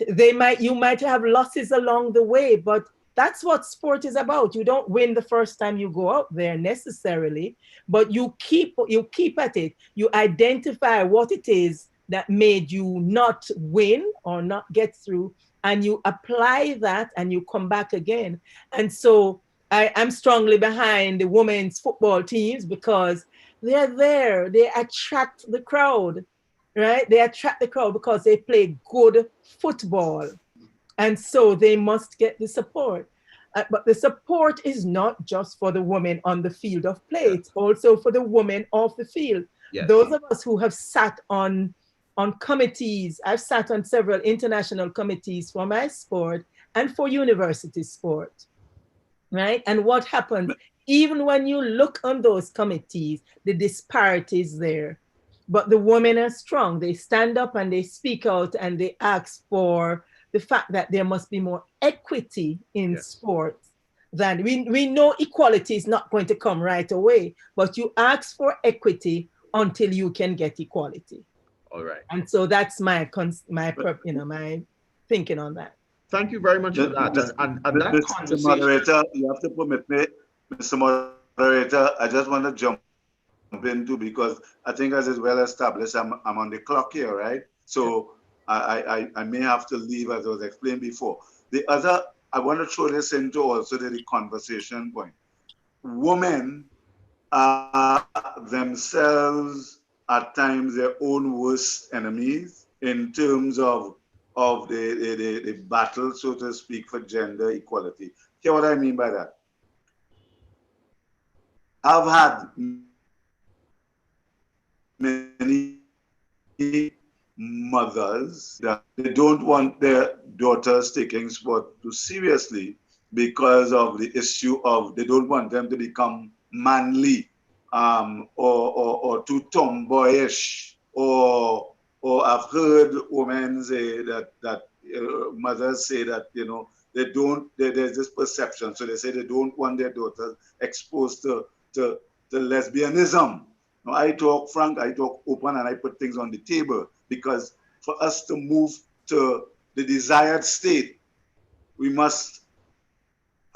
You might have losses along the way, but that's what sport is about. You don't win the first time you go out there necessarily, but you keep at it. You identify what it is that made you not win or not get through, and you apply that and you come back again. And so I'm strongly behind the women's football teams because they're there. They attract the crowd, right? They attract the crowd because they play good football. And so they must get the support. But the support is not just for the women on the field of play, Yeah. it's also for the women off the field. Yes. Those of us who have sat on committees, I've sat on several international committees for my sport and for university sport, right? And what happens, even when you look on those committees, the disparities there. But the women are strong. They stand up and they speak out and they ask for the fact that there must be more equity in sports. Than we know equality is not going to come right away, but you ask for equity until you can get equality. All right. And so that's my thinking on that. Thank you very much for that. And that Mr. conversation. Moderator, you have to permit me, Mr. Moderator, I just want to jump into, because I think as is well established, I'm on the clock here, right? So I may have to leave, as I was explained before. The other, I want to throw this into also the conversation point. Women are themselves at times their own worst enemies in terms of the battle, so to speak, for gender equality. Hear what I mean by that? I've had many mothers that they don't want their daughters taking sport too seriously because of the issue of they don't want them to become manly, or too tomboyish, or I've heard women say that mothers say that there's this perception, so they say they don't want their daughters exposed to lesbianism. Now, I talk frank, I talk open, and I put things on the table, because for us to move to the desired state, we must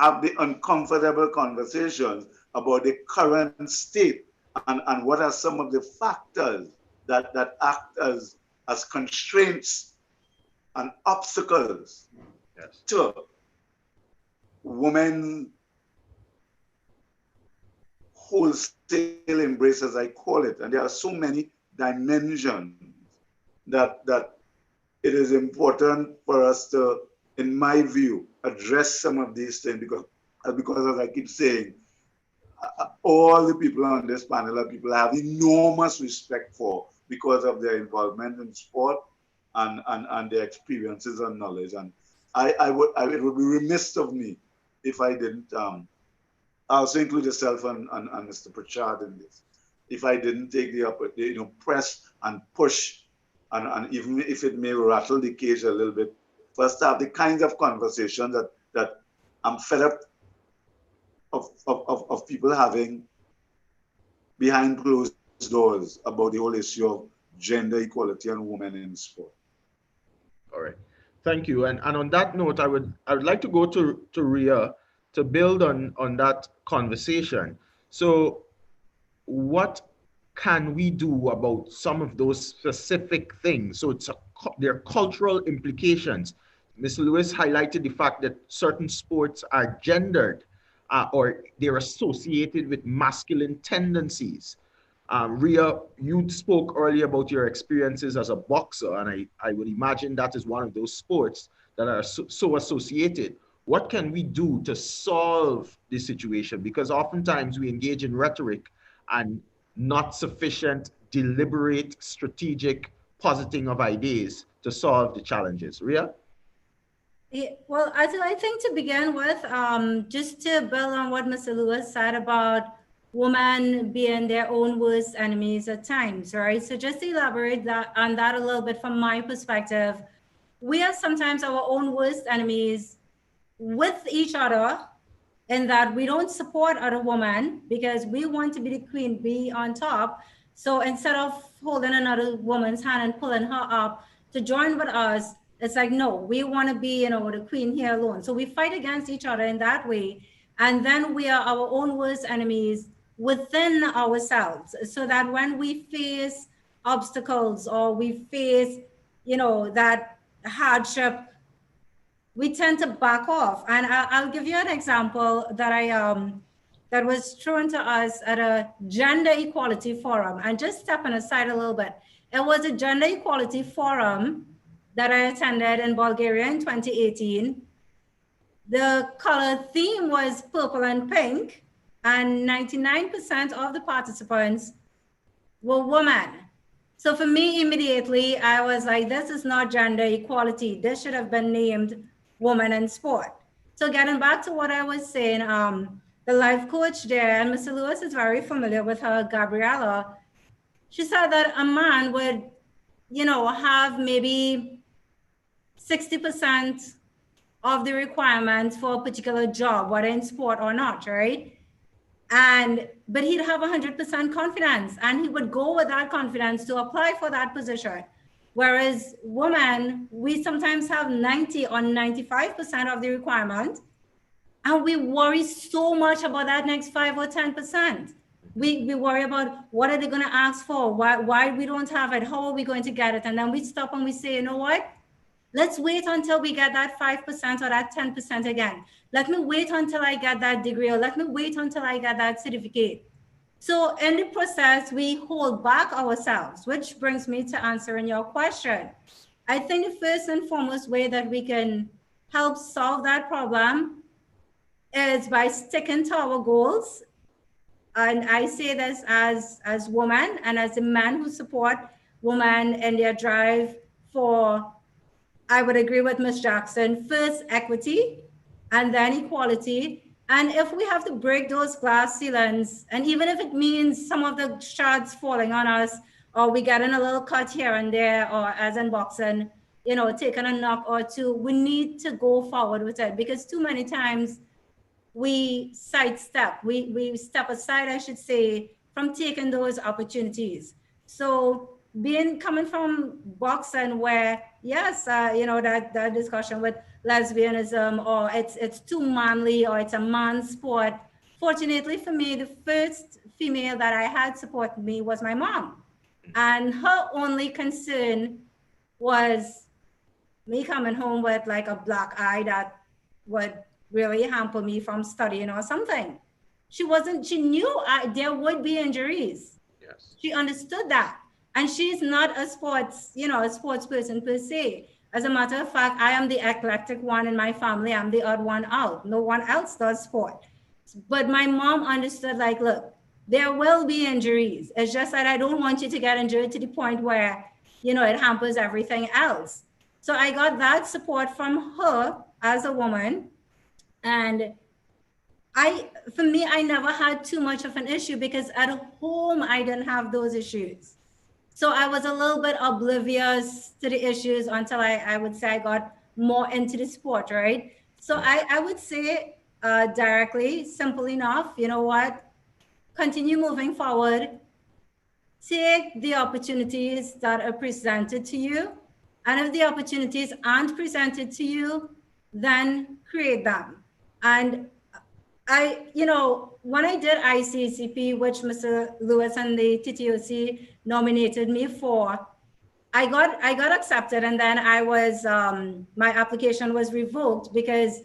have the uncomfortable conversations about the current state and what are some of the factors that act as constraints and obstacles to women wholesale embrace, as I call it. And there are so many dimensions that it is important for us to, in my view, address some of these things, because as I keep saying, all the people on this panel are people I have enormous respect for because of their involvement in sport and their experiences and knowledge. And it would be remiss of me if I didn't I also include yourself and Mr. Pritchard in this. If I didn't take the opportunity, press and push, and even if it may rattle the cage a little bit, first have the kinds of conversations that I'm fed up of people having behind closed doors about the whole issue of gender equality and women in sport. All right. Thank you. And on that note, I would like to go to Ria to build on that conversation. So what can we do about some of those specific things? So there are cultural implications. Ms. Lewis highlighted the fact that certain sports are gendered or they're associated with masculine tendencies. Ria, you spoke earlier about your experiences as a boxer, and I would imagine that is one of those sports that are so associated. What can we do to solve this situation? Because oftentimes we engage in rhetoric and not sufficient, deliberate, strategic positing of ideas to solve the challenges. Ria? Yeah, well, I think to begin with, just to build on what Mr. Lewis said about women being their own worst enemies at times, right? So just to elaborate on that a little bit from my perspective, we are sometimes our own worst enemies with each other in that we don't support other women because we want to be the queen, be on top. So instead of holding another woman's hand and pulling her up to join with us, it's like, no, we want to be, you know, the queen here alone. So we fight against each other in that way. And then we are our own worst enemies within ourselves. So that when we face obstacles or we face, you know, that hardship, we tend to back off. And I'll give you an example that that was thrown to us at a gender equality forum. And just stepping aside a little bit, it was a gender equality forum that I attended in Bulgaria in 2018. The color theme was purple and pink, and 99% of the participants were women. So for me, immediately, I was like, this is not gender equality. This should have been named woman in sport. So getting back to what I was saying, the life coach there, and Mr. Lewis is very familiar with her, Gabriella. She said that a man would, you know, have maybe 60% of the requirements for a particular job, whether in sport or not, right? But he'd have 100% confidence, and he would go with that confidence to apply for that position. Whereas women, we sometimes have 90 or 95% of the requirement, and we worry so much about that next 5 or 10%. We worry about what are they going to ask for, why we don't have it, how are we going to get it, and then we stop and we say, you know what? Let's wait until we get that 5% or that 10% again. Let me wait until I get that degree, or let me wait until I get that certificate. So in the process, we hold back ourselves, which brings me to answering your question. I think the first and foremost way that we can help solve that problem is by sticking to our goals. And I say this as women and as a man who support women in their drive for, I would agree with Ms. Jackson, first equity and then equality. And if we have to break those glass ceilings, and even if it means some of the shards falling on us, or we getting a little cut here and there, or as in boxing, you know, taking a knock or two, we need to go forward with it, because too many times we sidestep, we step aside, I should say, from taking those opportunities. So coming from boxing, where yes, you know, that discussion with lesbianism, or it's too manly, or it's a man's sport. Fortunately for me, the first female that I had support me was my mom, and her only concern was me coming home with like a black eye that would really hamper me from studying or something. She knew there would be injuries. Yes. She understood that. And she's not a sports, you know, a sports person per se. As a matter of fact, I am the eclectic one in my family. I'm the odd one out. No one else does sport. But my mom understood, like, look, there will be injuries. It's just that I don't want you to get injured to the point where, you know, it hampers everything else. So I got that support from her as a woman. And for me, I never had too much of an issue, because at home, I didn't have those issues. So I was a little bit oblivious to the issues until I would say I got more into the sport, right? So I would say directly, simple enough, you know what? Continue moving forward. Take the opportunities that are presented to you. And if the opportunities aren't presented to you, then create them. And you know, when I did ICCP, which Mr. Lewis and the TTOC nominated me for, I got accepted, and then I was my application was revoked because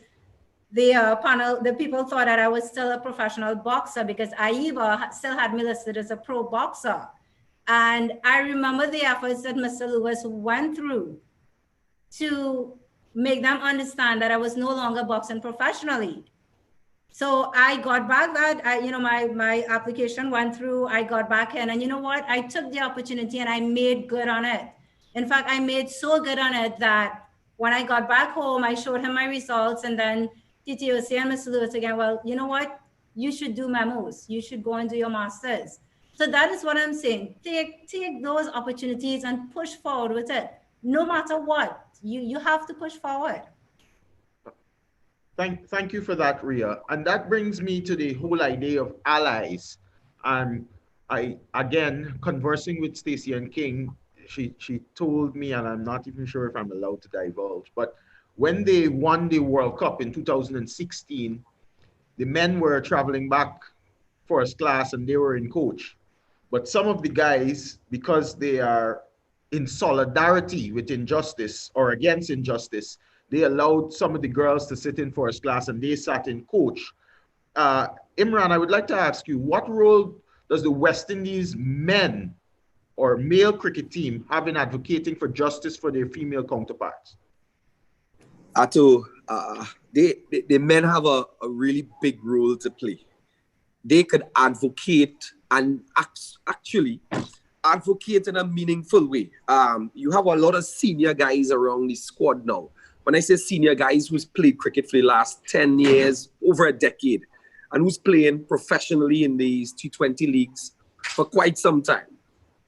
the people thought that I was still a professional boxer, because AIBA still had me listed as a pro boxer. And I remember the efforts that Mr. Lewis went through to make them understand that I was no longer boxing professionally. So I got back that, you know, my application went through, I got back in, and you know what? I took the opportunity and I made good on it. In fact, I made so good on it that when I got back home, I showed him my results, and then TTOC and Mr. Lewis again, well, you know what? You should do memos. You should go and do your master's. So that is what I'm saying. Take those opportunities and push forward with it. No matter what, you have to push forward. Thank you for that, Ria. And that brings me to the whole idea of allies. And I, again, conversing with Stacey and King, she told me, and I'm not even sure if I'm allowed to divulge, but when they won the World Cup in 2016, the men were traveling back first class and they were in coach. But some of the guys, because they are in solidarity with injustice or against injustice, they allowed some of the girls to sit in first class and they sat in coach. Imran, I would like to ask you, what role does the West Indies men or male cricket team have in advocating for justice for their female counterparts? Ato, the men have a really big role to play. They could advocate and actually advocate in a meaningful way. You have a lot of senior guys around the squad now. When I say senior guys who's played cricket for the last 10 years, over a decade, and who's playing professionally in these T20 leagues for quite some time.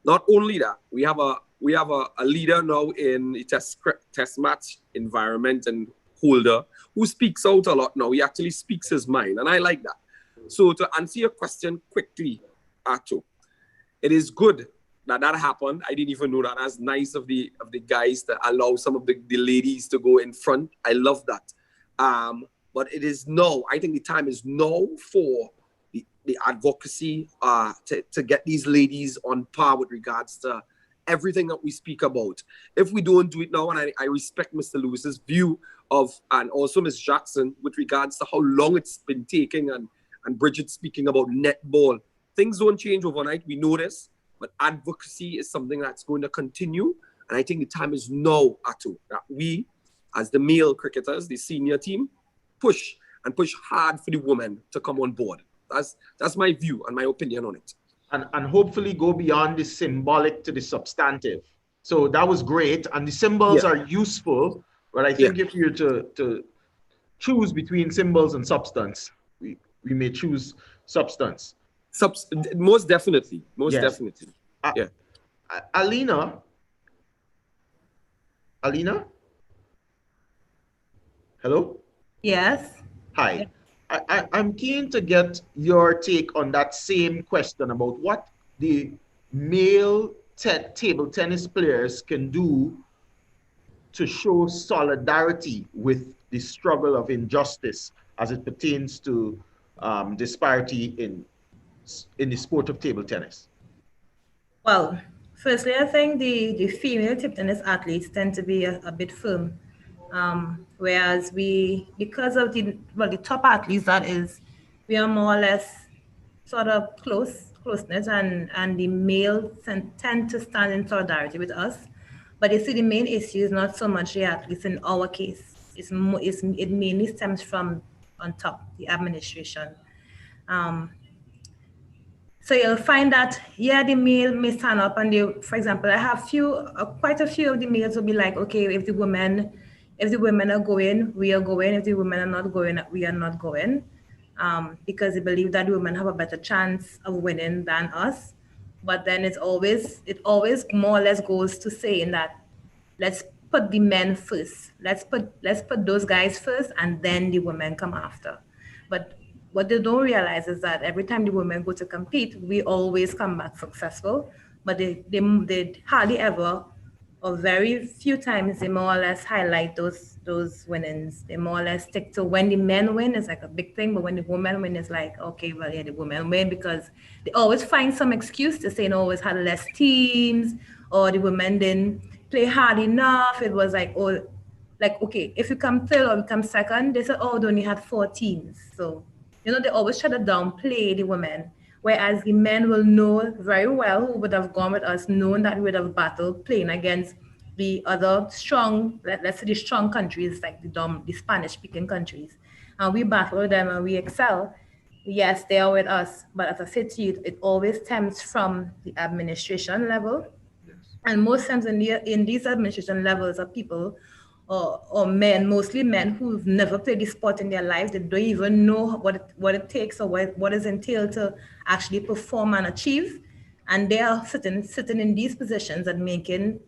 Not only that, we have a leader now in the test match environment and holder who speaks out a lot now. He actually speaks his mind, and I like that. So to answer your question quickly, Ato, it is good that happened. I didn't even know that. That's nice of the guys to allow some of the ladies to go in front. I love that. But it is now, I think the time is now for the advocacy to get these ladies on par with regards to everything that we speak about. If we don't do it now, and I respect Mr. Lewis's view of, and also Ms. Jackson, with regards to how long it's been taking, and Bridget speaking about netball, things don't change overnight, we know this, but advocacy is something that's going to continue. And I think the time is now, Ato, that we, as the male cricketers, the senior team, push hard for the women to come on board. That's my view and my opinion on it. And hopefully go beyond the symbolic to the substantive. So that was great. And the symbols are useful, but I think if you're to choose between symbols and substance, we may choose substance. Most definitely. Definitely. Alina? Hello? Yes. Hi. I'm keen to get your take on that same question about what the male table tennis players can do to show solidarity with the struggle of injustice as it pertains to disparity in the sport of table tennis. Well, firstly, I think the female table tennis athletes tend to be a bit firm. Whereas because of the top athletes, that is, we are more or less sort of closeness, and the males tend to stand in solidarity with us. But you see, the main issue is not so much the athletes in our case. It mainly stems from on top, the administration. So you'll find that, the male may stand up and they, for example, I have quite a few of the males will be like, okay, if the women are going, we are going. If the women are not going, we are not going. Because they believe that women have a better chance of winning than us. But then it always more or less goes to saying that let's put the men first. Let's put those guys first, and then the women come after. But what they don't realize is that every time the women go to compete, we always come back successful. But they hardly ever, or very few times, they more or less highlight those winnings. They more or less stick to when the men win, it's like a big thing, but when the women win, it's like, okay, well, the women win, because they always find some excuse to say, no, always had less teams, or the women didn't play hard enough. It was like, oh, like, okay, if you come third or you come second, they said, oh, they only had 4 teams. So, they always try to downplay the women. Whereas the men will know very well, who would have gone with us, knowing that we would have battled playing against the other strong, let's say the strong countries, like the Spanish-speaking countries. And we battle with them and we excel. Yes, they are with us. But as I said to you, it always stems from the administration level. Yes. And most times in these administration levels are people or men, mostly men who've never played the sport in their lives. They don't even know what it takes or what is entailed to actually perform and achieve. And they are sitting in these positions and making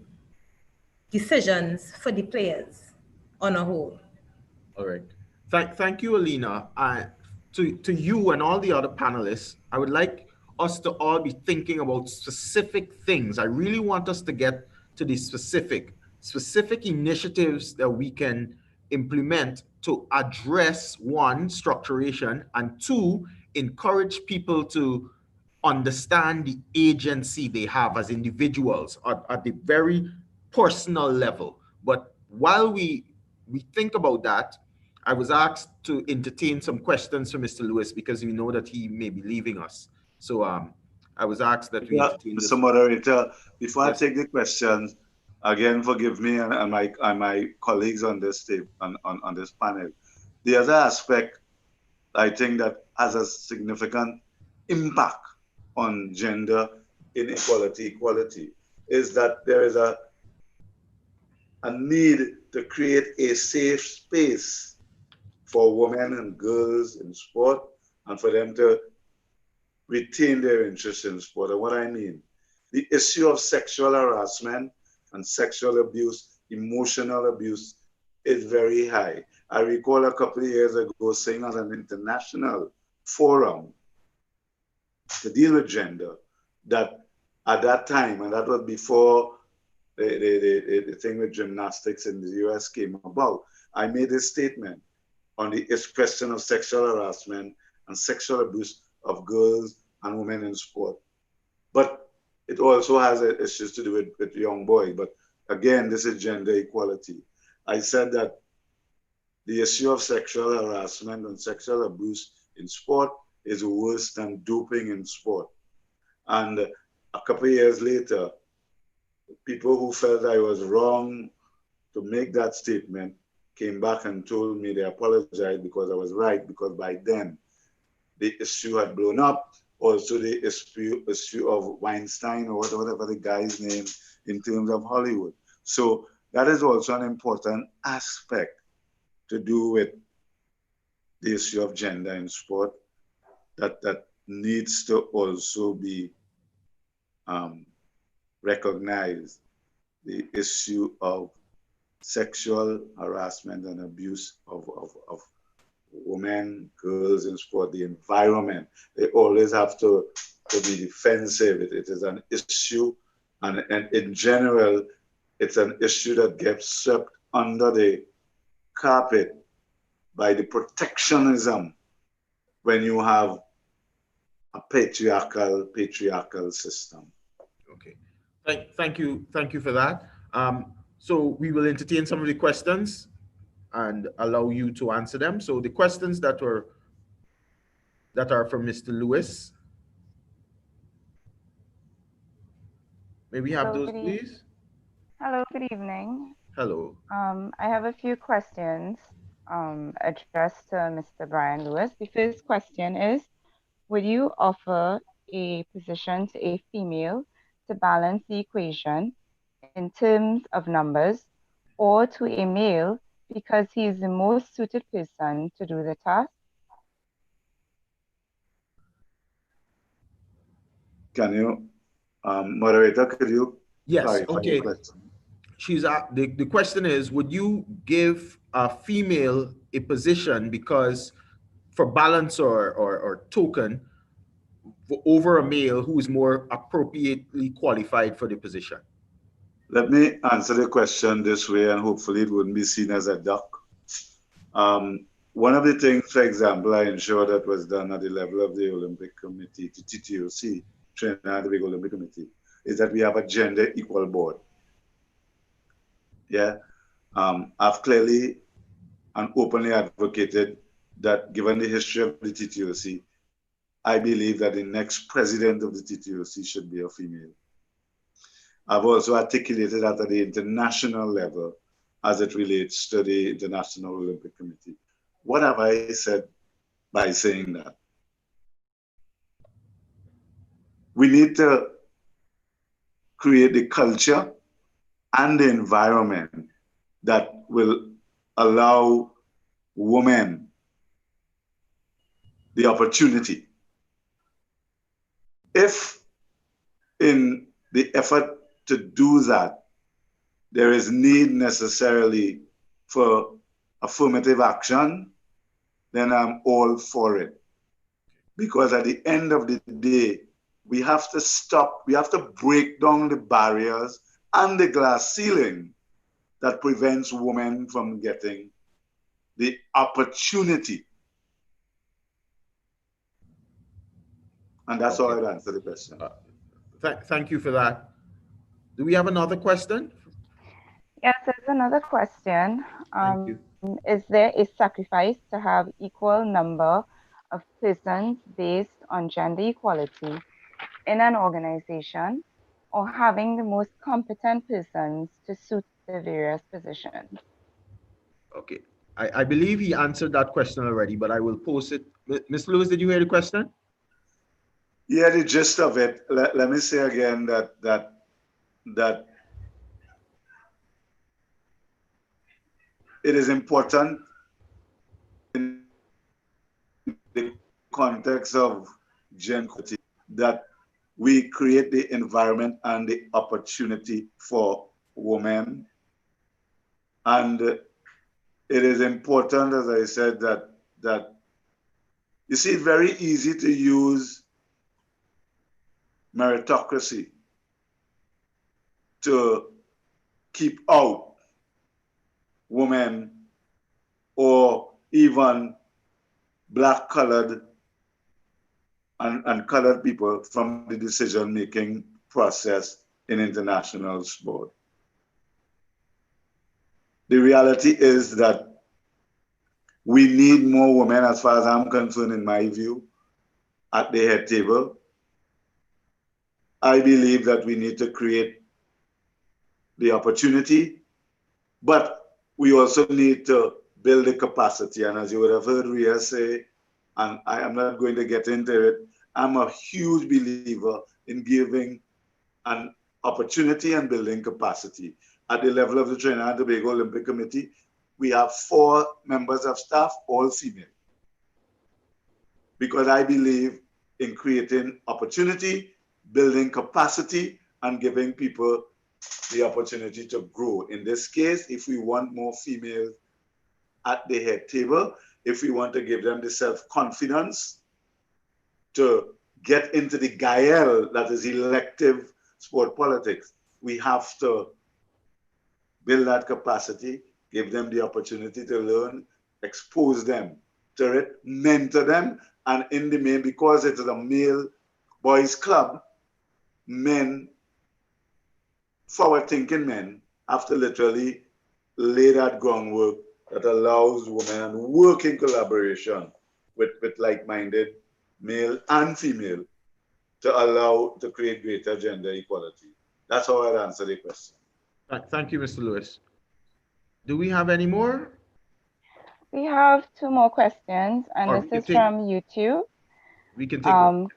decisions for the players on a whole. All right. Thank you, Alina. To you and all the other panelists, I would like us to all be thinking about specific things. I really want us to get to the specific initiatives that we can implement to address, one, structuration, and two, encourage people to understand the agency they have as individuals at the very personal level. But while we think about that, I was asked to entertain some questions for Mr. Lewis because we know that he may be leaving us. So I was asked that we entertain this. Mr. Moderator, before Yes. I take the questions, again, forgive me and my colleagues on this tape, on this panel. The other aspect I think that has a significant impact on gender inequality, equality, is that there is a need to create a safe space for women and girls in sport and for them to retain their interest in sport. And what I mean, the issue of sexual harassment and sexual abuse, emotional abuse is very high. I recall a couple of years ago saying at an international forum to deal with gender that at that time, and that was before the thing with gymnastics in the US came about, I made a statement on the question of sexual harassment and sexual abuse of girls and women in sport. But it also has issues to do with young boys. But again, this is gender equality. I said that the issue of sexual harassment and sexual abuse in sport is worse than doping in sport. And a couple of years later, people who felt I was wrong to make that statement came back and told me they apologized because I was right, because by then the issue had blown up. Also the issue of Weinstein or whatever the guy's name in terms of Hollywood. So that is also an important aspect to do with the issue of gender in sport that needs to also be recognized. The issue of sexual harassment and abuse of women, girls in sport, the environment. They always have to be defensive. It is an issue, and in general, it's an issue that gets swept under the carpet by the protectionism when you have a patriarchal system. Okay, thank you for that. So we will entertain some of the questions and allow you to answer them. So the questions that are from Mr. Lewis. May we have those, please? Hello, good evening. Hello. I have a few questions addressed to Mr. Brian Lewis. The first question is, would you offer a position to a female to balance the equation in terms of numbers, or to a male because he is the most suited person to do the task? Can you, moderator, could you clarify Okay. the question? The question is, would you give a female a position because for balance or token over a male who is more appropriately qualified for the position? Let me answer the question this way, and hopefully it wouldn't be seen as a duck. One of the things, for example, I ensure that was done at the level of the Olympic Committee, the TTOC, Trinidad and Tobago Olympic Committee, is that we have a gender equal board. Yeah, I've clearly and openly advocated that given the history of the TTOC, I believe that the next president of the TTOC should be a female. I've also articulated that at the international level as it relates to the International Olympic Committee. What have I said by saying that? We need to create the culture and the environment that will allow women the opportunity. If in the effort to do that, there is need necessarily for affirmative action, then I'm all for it. Because at the end of the day, we have to stop, we have to break down the barriers and the glass ceiling that prevents women from getting the opportunity. And that's how I'd answer the question. Thank you for that. Do we have another question? Yes, there's another question. Thank you. Is there a sacrifice to have equal number of persons based on gender equality in an organization, or having the most competent persons to suit the various positions? Okay. I believe he answered that question already, but I will post it. Ms. Lewis, did you hear the question? Yeah, the gist of it, let me say again that it is important in the context of gender equality that we create the environment and the opportunity for women. And it is important, as I said, that you see, it's very easy to use meritocracy to keep out women or even Black, colored, and colored people from the decision-making process in international sport. The reality is that we need more women, as far as I'm concerned, in my view, at the head table. I believe that we need to create the opportunity, but we also need to build the capacity. And as you would have heard Ria say, and I am not going to get into it, I'm a huge believer in giving an opportunity and building capacity. At the level of the Trinidad and Tobago Olympic Committee, we have 4 members of staff, all female. Because I believe in creating opportunity, building capacity, and giving people the opportunity to grow. In this case, if we want more females at the head table, if we want to give them the self-confidence to get into the guile that is elective sport politics, we have to build that capacity, give them the opportunity to learn, expose them to it, mentor them, and in the main, because it is a male boys club, men, forward-thinking men, have to literally lay that groundwork that allows women and work in collaboration with like-minded male and female to allow to create greater gender equality. That's how I'd answer the question. Thank you, Mr. Lewis. Do we have any more? We have 2 more questions, and Or this is from YouTube. We can take one.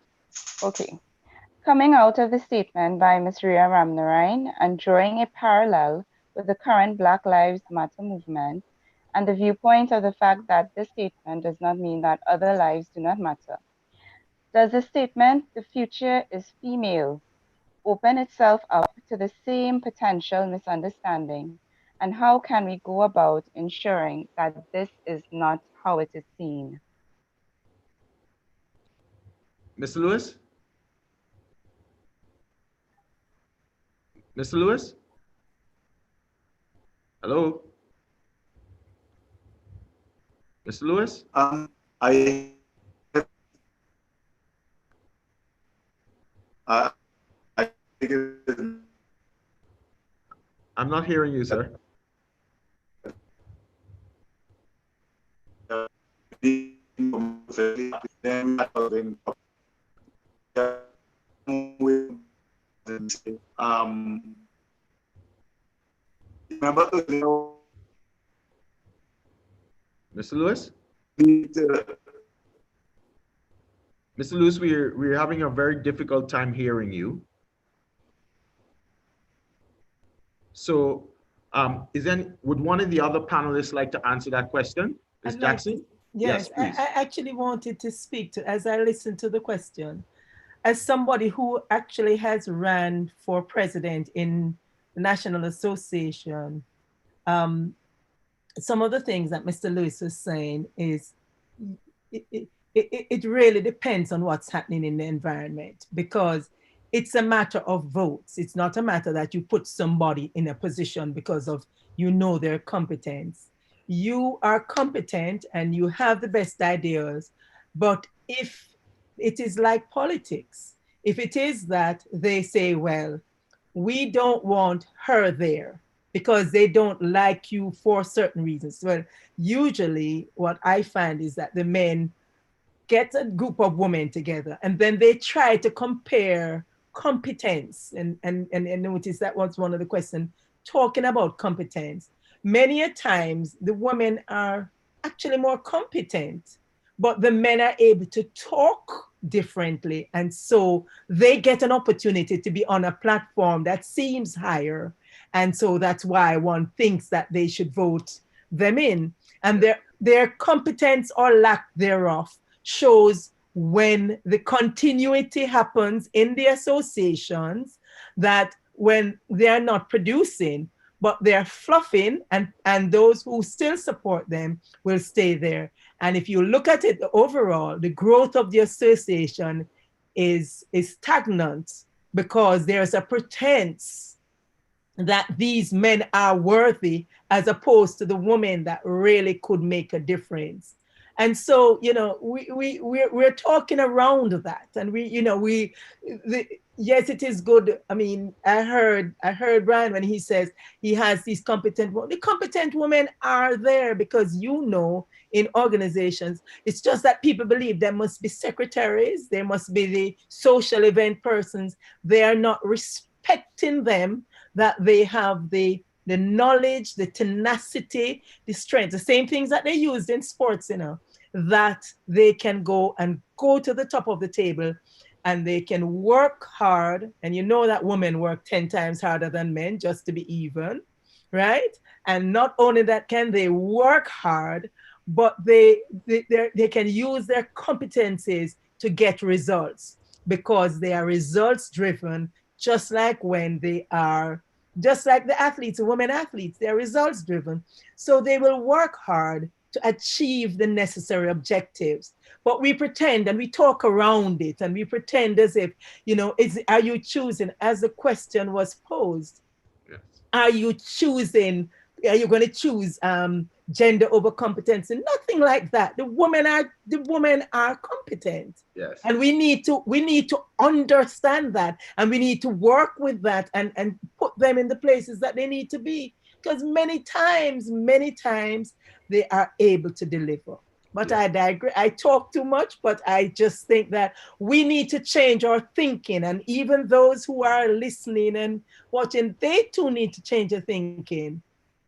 Okay. Coming out of the statement by Ms. Ria Ramnarine and drawing a parallel with the current Black Lives Matter movement and the viewpoint of the fact that this statement does not mean that other lives do not matter, does the statement, "the future is female," open itself up to the same potential misunderstanding? And how can we go about ensuring that this is not how it is seen? Mr. Lewis? Mr. Lewis? Hello? Mr. Lewis? I think I'm not hearing you, sir. Remember earlier, Mr. Lewis? Mr. Lewis, we're having a very difficult time hearing you. So would one of the other panelists like to answer that question? Ms. Jackson? Yes, please. I actually wanted to speak to, as I listened to the question, as somebody who actually has ran for president in the National Association, some of the things that Mr. Lewis was saying is it really depends on what's happening in the environment, because it's a matter of votes. It's not a matter that you put somebody in a position because of, you know, their competence. You are competent and you have the best ideas, but if it is like politics, if it is that they say, well, we don't want her there because they don't like you for certain reasons. Well, usually what I find is that the men get a group of women together and then they try to compare competence. And notice that was one of the questions, talking about competence. Many a times the women are actually more competent, but the men are able to talk differently. And so they get an opportunity to be on a platform that seems higher. And so that's why one thinks that they should vote them in. And their competence or lack thereof shows when the continuity happens in the associations, that when they're not producing, but they're fluffing, and those who still support them will stay there. And if you look at it overall, the growth of the association is stagnant because there's a pretense that these men are worthy, as opposed to the women that really could make a difference. And so, you know, we're talking around that, and yes, it is good. I mean, I heard Brian when he says he has these competent women. The competent women are there because, you know, in organizations, it's just that people believe there must be secretaries, there must be the social event persons. They are not respecting them, that they have the knowledge, the tenacity, the strength, the same things that they used in sports, you know, that they can go to the top of the table, and they can work hard. And you know that women work 10 times harder than men just to be even, right? And not only that can they work hard, but they can use their competencies to get results, because they are results driven, just like the athletes, the women athletes, they're results driven. So they will work hard to achieve the necessary objectives. But we pretend and we talk around it, and we pretend as if, you know, are you choosing, as the question was posed, Yes. are you going to choose gender over competence? And nothing like that. The women are competent. Yes. And we need to understand that, and we need to work with that, and put them in the places that they need to be, because many times they are able to deliver. But Yes. I digress. I talk too much, but I just think that we need to change our thinking. And even those who are listening and watching, they too need to change their thinking,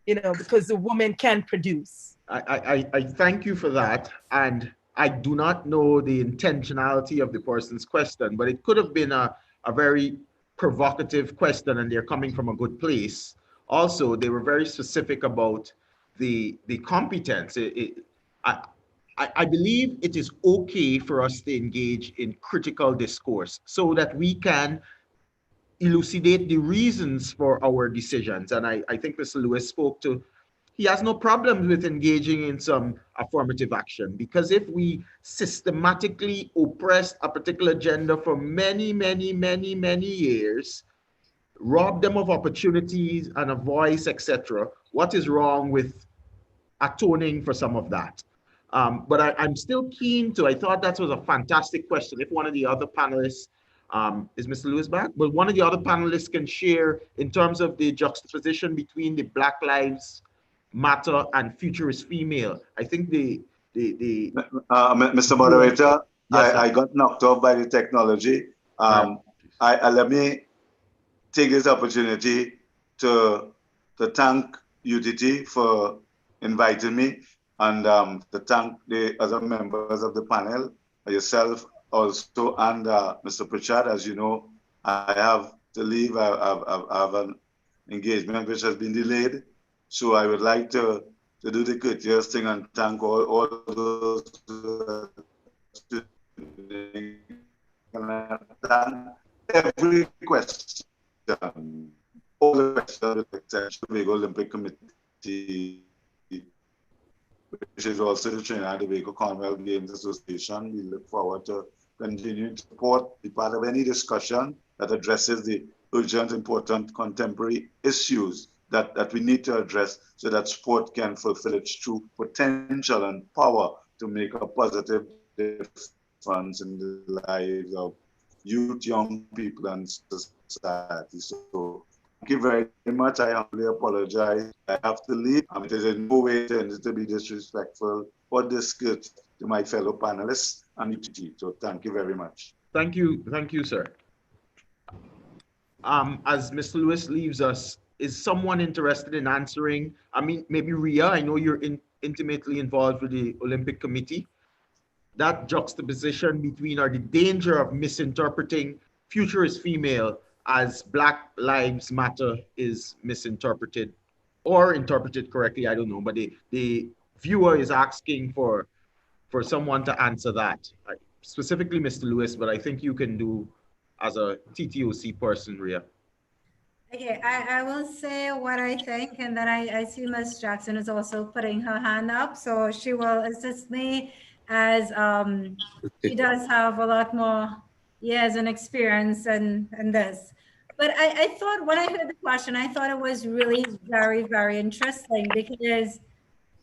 you know, because the woman can produce. I thank you for that. And I do not know the intentionality of the person's question, but it could have been a very provocative question, and they're coming from a good place. Also, they were very specific about the competence. I believe it is okay for us to engage in critical discourse so that we can elucidate the reasons for our decisions. And I think Mr. Lewis spoke to, he has no problems with engaging in some affirmative action, because if we systematically oppressed a particular gender for many, many, many, many years, rob them of opportunities and a voice, etc., what is wrong with atoning for some of that? But I'm still keen to, I thought that was a fantastic question. If one of the other panelists, is Mr. Lewis back? But one of the other panelists can share in terms of the juxtaposition between the Black Lives Matter and Futurist Female. I think Mr. Moderator, yes, I got knocked off by the technology. Let me take this opportunity to thank UTT for inviting me, and to thank the other members of the panel, yourself also, and Mr. Pritchard. As you know, I have to leave. I have an engagement which has been delayed. So I would like to do the courteous thing and thank all those and thank every question, all the questions, the Olympic Committee, which is also the Trinidad and Tobago Commonwealth Games Association. We look forward to continuing to support, be part of any discussion that addresses the urgent, important contemporary issues that we need to address so that sport can fulfill its true potential and power to make a positive difference in the lives of youth, young people, and society. So thank you very much. I humbly apologize. I have to leave. It is in no way intended to be disrespectful or discourteous to my fellow panelists and UT. So thank you very much. Thank you, sir. As Mr. Lewis leaves us, is someone interested in answering? I mean, maybe Ria, I know you're intimately involved with the Olympic Committee. That juxtaposition between, or the danger of misinterpreting future is female as Black Lives Matter is misinterpreted or interpreted correctly, I don't know, but the viewer is asking for someone to answer that. Specifically Mr. Lewis, but I think you can do as a TTOC person, Ria. Okay, I will say what I think, and then I see Ms. Jackson is also putting her hand up, so she will assist me as she does have a lot more years and experience in this. But I thought when I heard the question, I thought it was really very, very interesting because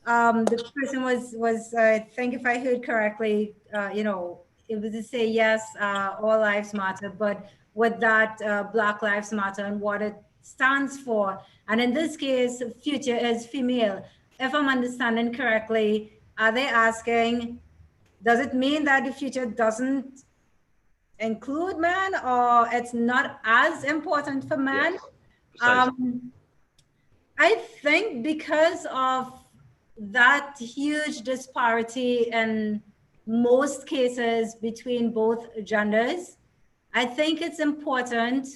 the person was I think if I heard correctly, you know, it was to say yes, all lives matter, but with that Black Lives Matter and what it stands for, and in this case, future is female. If I'm understanding correctly, are they asking, does it mean that the future doesn't include men, or it's not as important for men? Yes, I think because of that huge disparity in most cases between both genders, I think it's important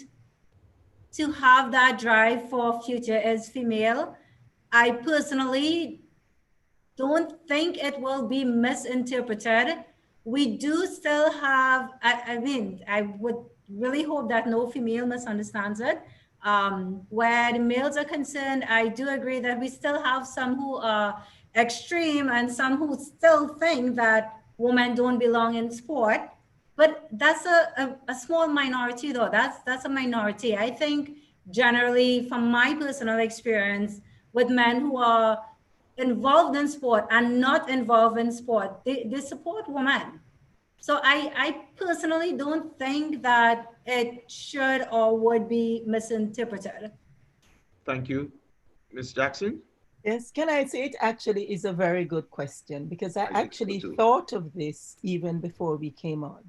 to have that drive for future as female. I personally don't think it will be misinterpreted. We do still have, I mean, I would really hope that no female misunderstands it. Where the males are concerned, I do agree that we still have some who are extreme and some who still think that women don't belong in sport. But that's a small minority though. That's a minority. I think generally from my personal experience with men who are involved in sport and not involved in sport, they support women. So I personally don't think that it should or would be misinterpreted. thank you. Ms. Jackson? Yes, can I say it actually is a very good question because I I think so actually too. thought of this even before we came on.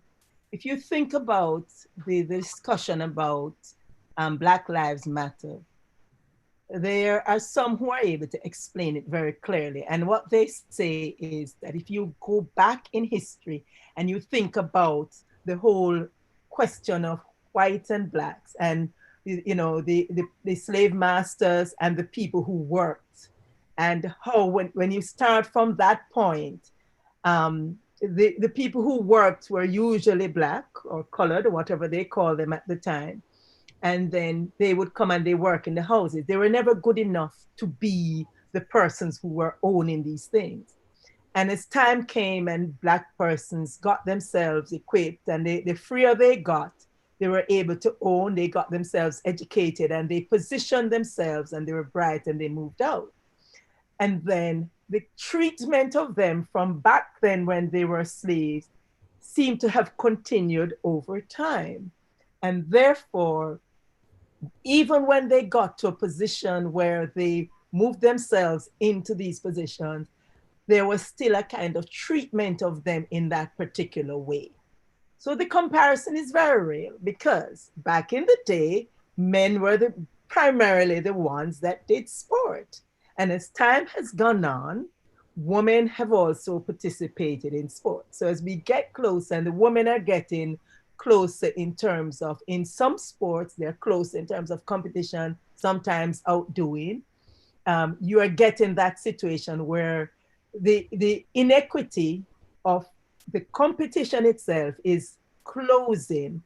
If you think about the discussion about Black Lives Matter, there are some who are able to explain it very clearly. And what they say is that if you go back in history and you think about the whole question of whites and blacks and you know the slave masters and the people who worked, and how when you start from that point, the people who worked were usually black or colored or whatever they call them at the time, and then they would come and they work in the houses. They were never good enough to be the persons who were owning these things. And as time came and black persons got themselves equipped, and the freer they got, they were able to own, they got themselves educated, and they positioned themselves, and they were bright, and they moved out. And then the treatment of them from back then when they were slaves seemed to have continued over time. And therefore, even when they got to a position where they moved themselves into these positions, there was still a kind of treatment of them in that particular way. So the comparison is very real because back in the day, men were primarily the ones that did sport. And as time has gone on, women have also participated in sport. So as we get closer, and the women are getting closer in terms of, in some sports, they're close in terms of competition, sometimes outdoing. You are getting that situation where the inequity of the competition itself is closing,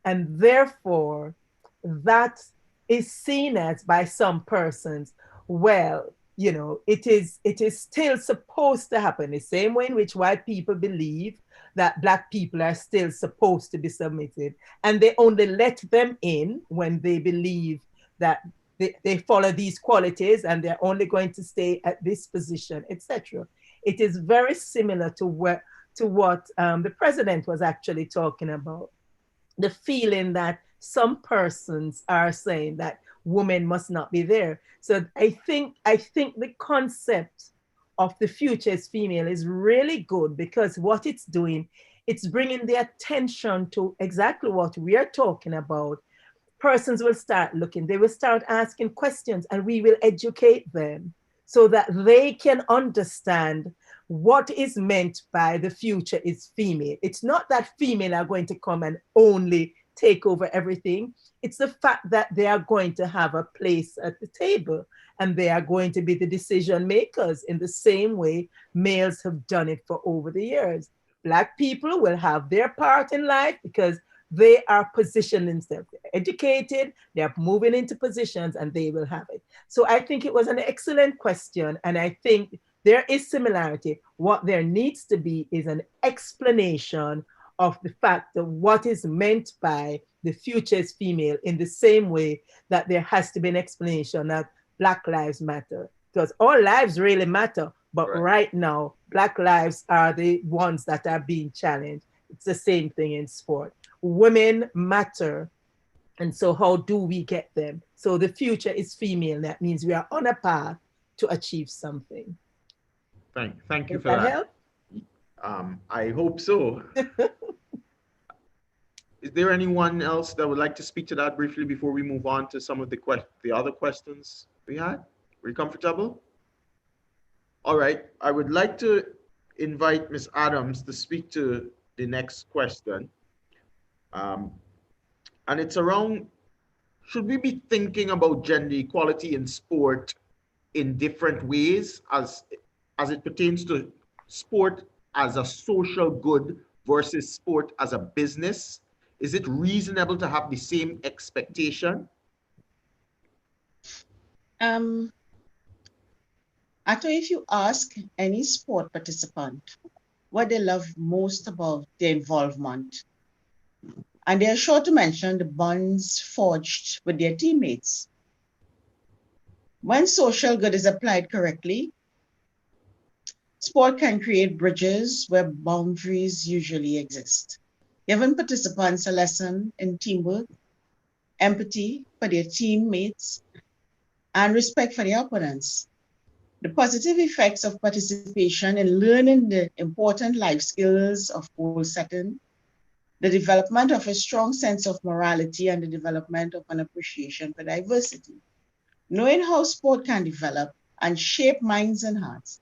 and therefore that is seen as by some persons, well, you know, it is still supposed to happen the same way in which white people believe that Black people are still supposed to be submitted, and they only let them in when they believe that they follow these qualities and they're only going to stay at this position, etc. It is very similar to what the president was actually talking about, the feeling that some persons are saying that women must not be there. So I think the concept of the future is female is really good, because what it's doing, it's bringing the attention to exactly what we are talking about. Persons will start looking, they will start asking questions, and we will educate them so that they can understand what is meant by the future is female. It's not that female are going to come and only take over everything. It's the fact that they are going to have a place at the table, and they are going to be the decision makers in the same way males have done it for over the years. Black people will have their part in life because they are positioning themselves. They're educated, they're moving into positions, and they will have it. So I think it was an excellent question, and I think there is similarity. What there needs to be is an explanation of the fact that what is meant by the future is female, in the same way that there has to be an explanation that Black lives matter, because all lives really matter. But right now, Black lives are the ones that are being challenged. It's the same thing in sport. Women matter. And so how do we get them? So the future is female. That means we are on a path to achieve something. Thank you Does for that that. help? I hope so. Is there anyone else that would like to speak to that briefly before we move on to some of the other questions we had? Are you comfortable? All right. I would like to invite Ms. Adams to speak to the next question. And it's around, should we be thinking about gender equality in sport in different ways as it pertains to sport as a social good versus sport as a business? Is it reasonable to have the same expectation? Ato, if you ask any sport participant what they love most about their involvement, and they're sure to mention the bonds forged with their teammates. When social good is applied correctly, sport can create bridges where boundaries usually exist, giving participants a lesson in teamwork, empathy for their teammates, and respect for their opponents. The positive effects of participation in learning the important life skills of goal setting, the development of a strong sense of morality, and the development of an appreciation for diversity. Knowing how sport can develop and shape minds and hearts,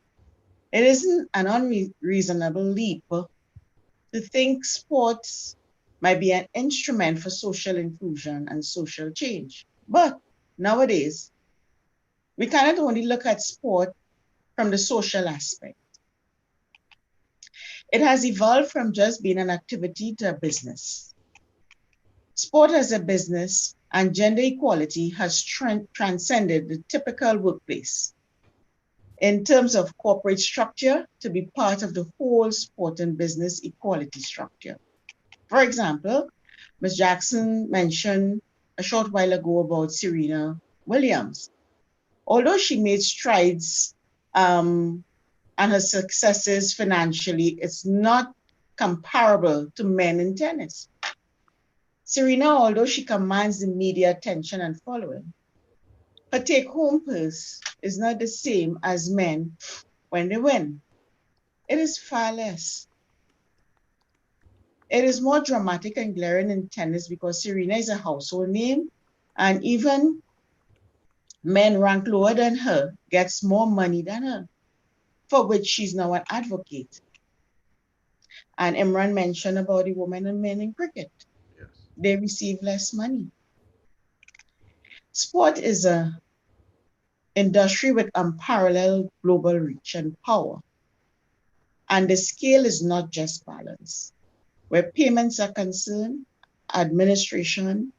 it isn't an unreasonable leap to think sports might be an instrument for social inclusion and social change. But nowadays, we cannot only look at sport from the social aspect. It has evolved from just being an activity to a business. Sport as a business and gender equality has transcended the typical workplace in terms of corporate structure to be part of the whole sport and business equality structure. For example, Ms. Jackson mentioned a short while ago about Serena Williams. Although she made strides and her successes financially, it's not comparable to men in tennis. Serena, although she commands the media attention and following, her take-home purse is not the same as men when they win. It is far less. It is more dramatic and glaring in tennis because Serena is a household name, and even men ranked lower than her gets more money than her, for which she's now an advocate. And Imran mentioned about the women and men in cricket. Yes. They receive less money. Sport is an industry with unparalleled global reach and power. And the scale is not just balance. Where payments are concerned, administration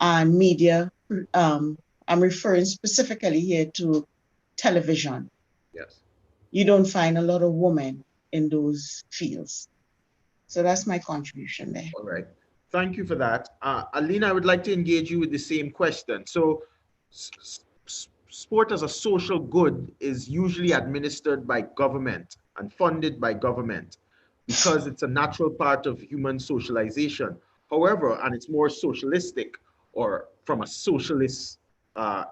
and media, I'm referring specifically here to television, Yes. you don't find a lot of women in those fields. So that's my contribution there. All right. Thank you for that. Alina, I would like to engage you with the same question. So sport as a social good is usually administered by government and funded by government because it's a natural part of human socialization. However, and it's more socialistic or from a socialist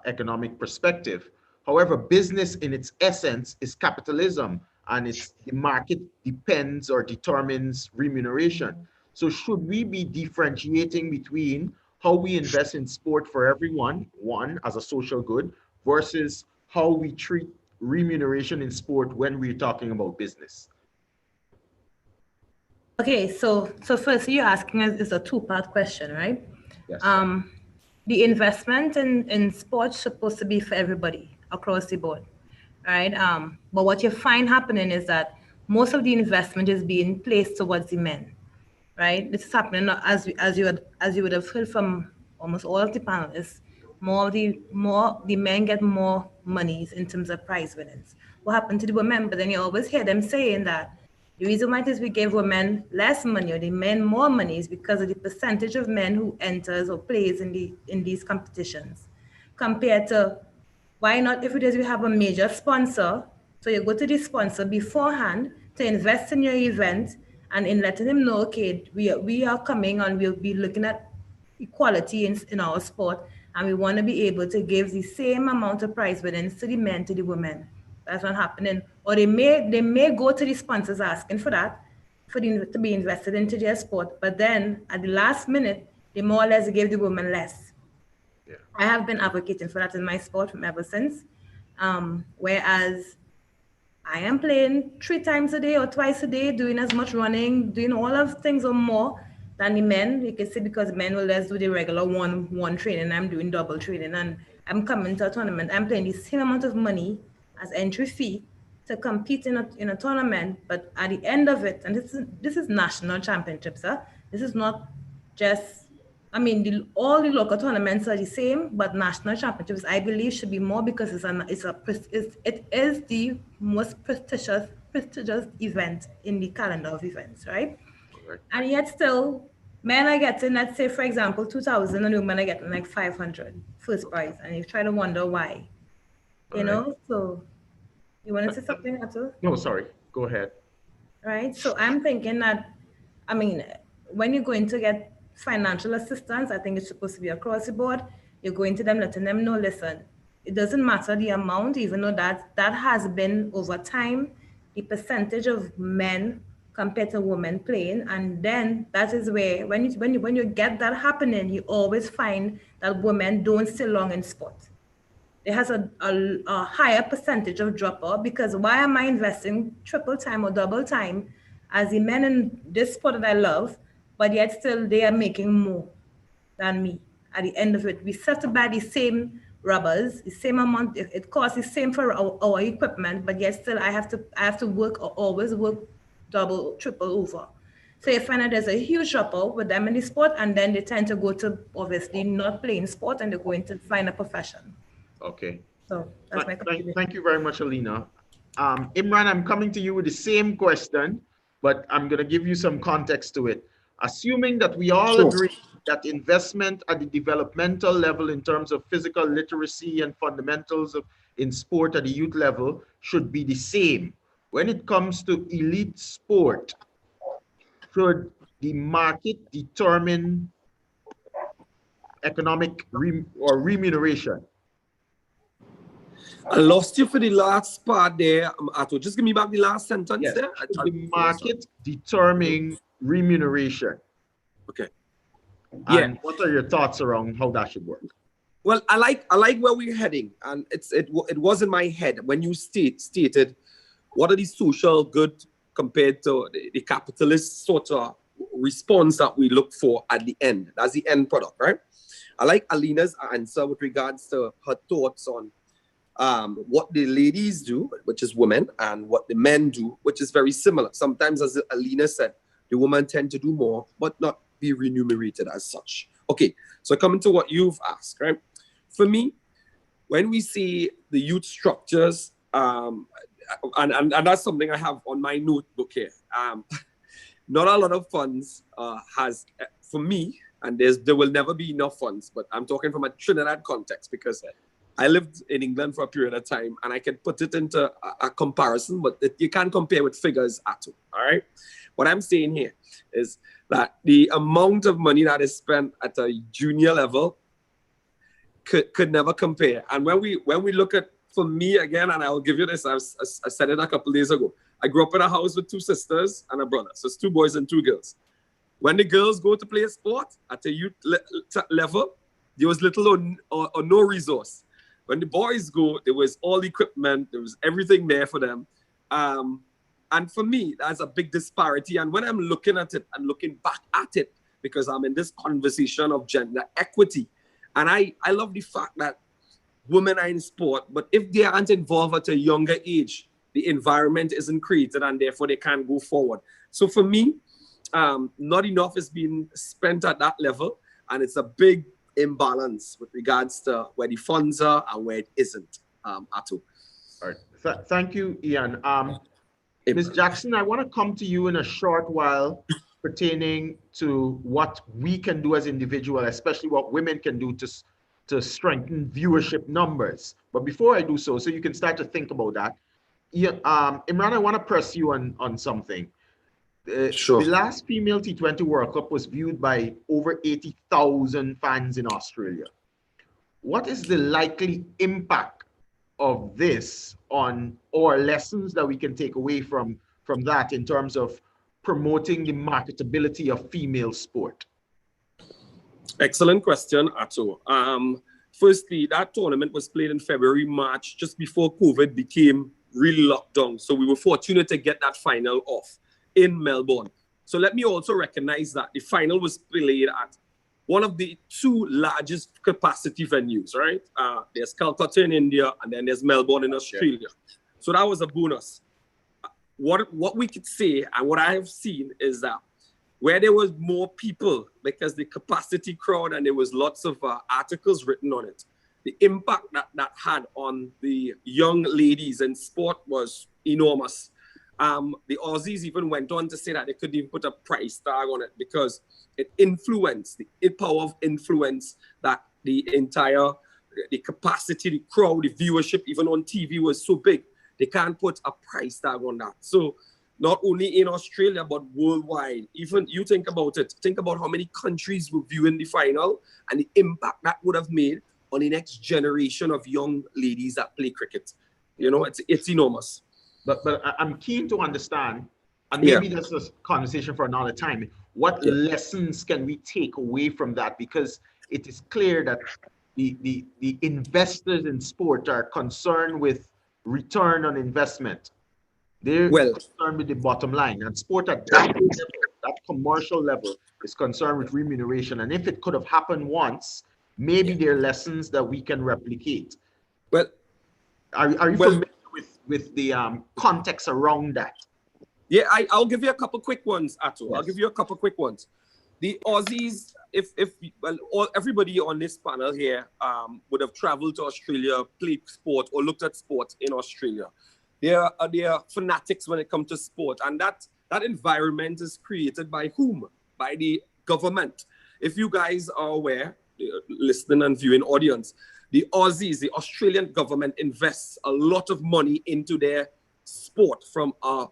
economic perspective. However, business in its essence is capitalism, and it's the market depends or determines remuneration. So should we be differentiating between how we invest in sport for everyone, one, as a social good, versus how we treat remuneration in sport when we're talking about business? Okay, so first you're asking us is a two-part question, right? Yes. The investment in sports supposed to be for everybody across the board, right? But what you find happening is that most of the investment is being placed towards the men, right? This is happening as you would have heard from almost all of the panelists. The men get more monies in terms of prize winnings. What happened to the women? But then you always hear them saying that the reason why it is we gave women less money or the men more money is because of the percentage of men who enters or plays in these competitions, compared to why not if it is we have a major sponsor, so you go to the sponsor beforehand to invest in your event and in letting him know, okay, we are coming and we'll be looking at equality in our sport, and we want to be able to give the same amount of prize winnings to the men, to the women. That's not happening. Or they may go to the sponsors asking for that, to be invested into their sport, but then at the last minute, they more or less give the women less. Yeah. I have been advocating for that in my sport from ever since. Whereas I am playing 3 times a day or twice a day, doing as much running, doing all of things or more than the men. You can see because men will just do the regular one training. I'm doing double training, and I'm coming to a tournament. I'm paying the same amount of money as entry fee to compete in a tournament. But at the end of it, and this is national championships, huh? This is not just, I mean, all the local tournaments are the same, but national championships, I believe, should be more because it is the most prestigious event in the calendar of events, right? Right. And yet still, men are getting, let's say, for example, 2,000, and women are getting like 500 first prize, and you try to wonder why, you know? So you want to say something, Atul? No, sorry. Go ahead. Right? So I'm thinking that, I mean, when you're going to get financial assistance, I think it's supposed to be across the board. You're going to them, letting them know, listen, it doesn't matter the amount, even though that has been over time, the percentage of men compared to women playing. And then that is where, when you get that happening, you always find that women don't stay long in sport. It has a higher percentage of dropout, because why am I investing triple time or double time as the men in this sport that I love, but yet still they are making more than me at the end of it. We set to buy the same rubbers, the same amount, it costs the same for our equipment, but yet still I have to work or always work double, triple over. So you find that there's a huge dropout with them in the sport, and then they tend to go to obviously not playing sport, and they're going to find a profession. Okay. So that's my contribution. Thank you very much, Alina. Imran, I'm coming to you with the same question, but I'm going to give you some context to it. Assuming that we all agree that investment at the developmental level in terms of physical literacy and fundamentals in sport at the youth level should be the same. When it comes to elite sport, should the market determine economic remuneration? I lost you for the last part there, Ato. Just give me back the last sentence. Yes. There. Should the market determine remuneration? Okay. And what are your thoughts around how that should work? Well, I like where we're heading, and it was in my head when you stated what are the social good compared to the capitalist sort of response that we look for at the end. That's the end product, right? I like Alina's answer with regards to her thoughts on what the ladies do, which is women, and what the men do, which is very similar. Sometimes, as Alina said, the women tend to do more, but not be remunerated as such. Okay, so coming to what you've asked, right? For me, when we see the youth structures, and that's something I have on my notebook here. Not a lot of funds has, for me, and there will never be enough funds, but I'm talking from a Trinidad context because I lived in England for a period of time and I can put it into a comparison, but you can't compare with figures at all right? What I'm saying here is that the amount of money that is spent at a junior level could never compare. And when we look at, for me again, and I'll give you this, I said it a couple of days ago, I grew up in a house with 2 sisters and a brother. So it's 2 boys and 2 girls. When the girls go to play a sport at a youth level, there was little or no resource. When the boys go, there was all equipment, there was everything there for them. And for me, that's a big disparity. And when I'm looking at it and looking back at it, because I'm in this conversation of gender equity, and I love the fact that women are in sport, but if they aren't involved at a younger age, the environment isn't created and therefore they can't go forward. So for me, not enough is being spent at that level, and it's a big imbalance with regards to where the funds are and where it isn't at all. All right. Thank you, Ian. Ms. Jackson, I want to come to you in a short while pertaining to what we can do as individuals, especially what women can do to strengthen viewership numbers. But before I do so you can start to think about that, Imran, I want to press you on something. Sure. The last female T20 World Cup was viewed by over 80,000 fans in Australia. What is the likely impact of this on or lessons that we can take away from that in terms of promoting the marketability of female sport? Excellent question, Ato. Firstly, that tournament was played in February, March, just before COVID became really locked down. So we were fortunate to get that final off in Melbourne. So let me also recognize that the final was played at one of the 2 largest capacity venues, right? There's Calcutta in India, and then there's Melbourne in Australia. So that was a bonus. What we could say, and what I have seen, is that where there was more people, because the capacity crowd, and there was lots of articles written on it, the impact that had on the young ladies in sport was enormous. The Aussies even went on to say that they couldn't even put a price tag on it because it influenced, the power of influence, that the capacity, the crowd, the viewership, even on TV, was so big, they can't put a price tag on that. So not only in Australia, but worldwide, even you think about it, think about how many countries were viewing the final and the impact that would have made on the next generation of young ladies that play cricket. You know, it's enormous. But I'm keen to understand, and maybe this is a conversation for another time, what lessons can we take away from that? Because it is clear that the investors in sport are concerned with return on investment. They're concerned with the bottom line, and sport at that level, that commercial level, is concerned with remuneration. And if it could have happened once, maybe there are lessons that we can replicate. Well, are you familiar with the context around that? Yeah, I'll give you a couple quick ones, Ato. Yes. I'll give you a couple quick ones. The Aussies, everybody on this panel here would have traveled to Australia, played sport, or looked at sport in Australia. They are fanatics when it comes to sport, and that environment is created by whom? By the government. If you guys are aware, listening and viewing audience, the Aussies, the Australian government invests a lot of money into their sport from a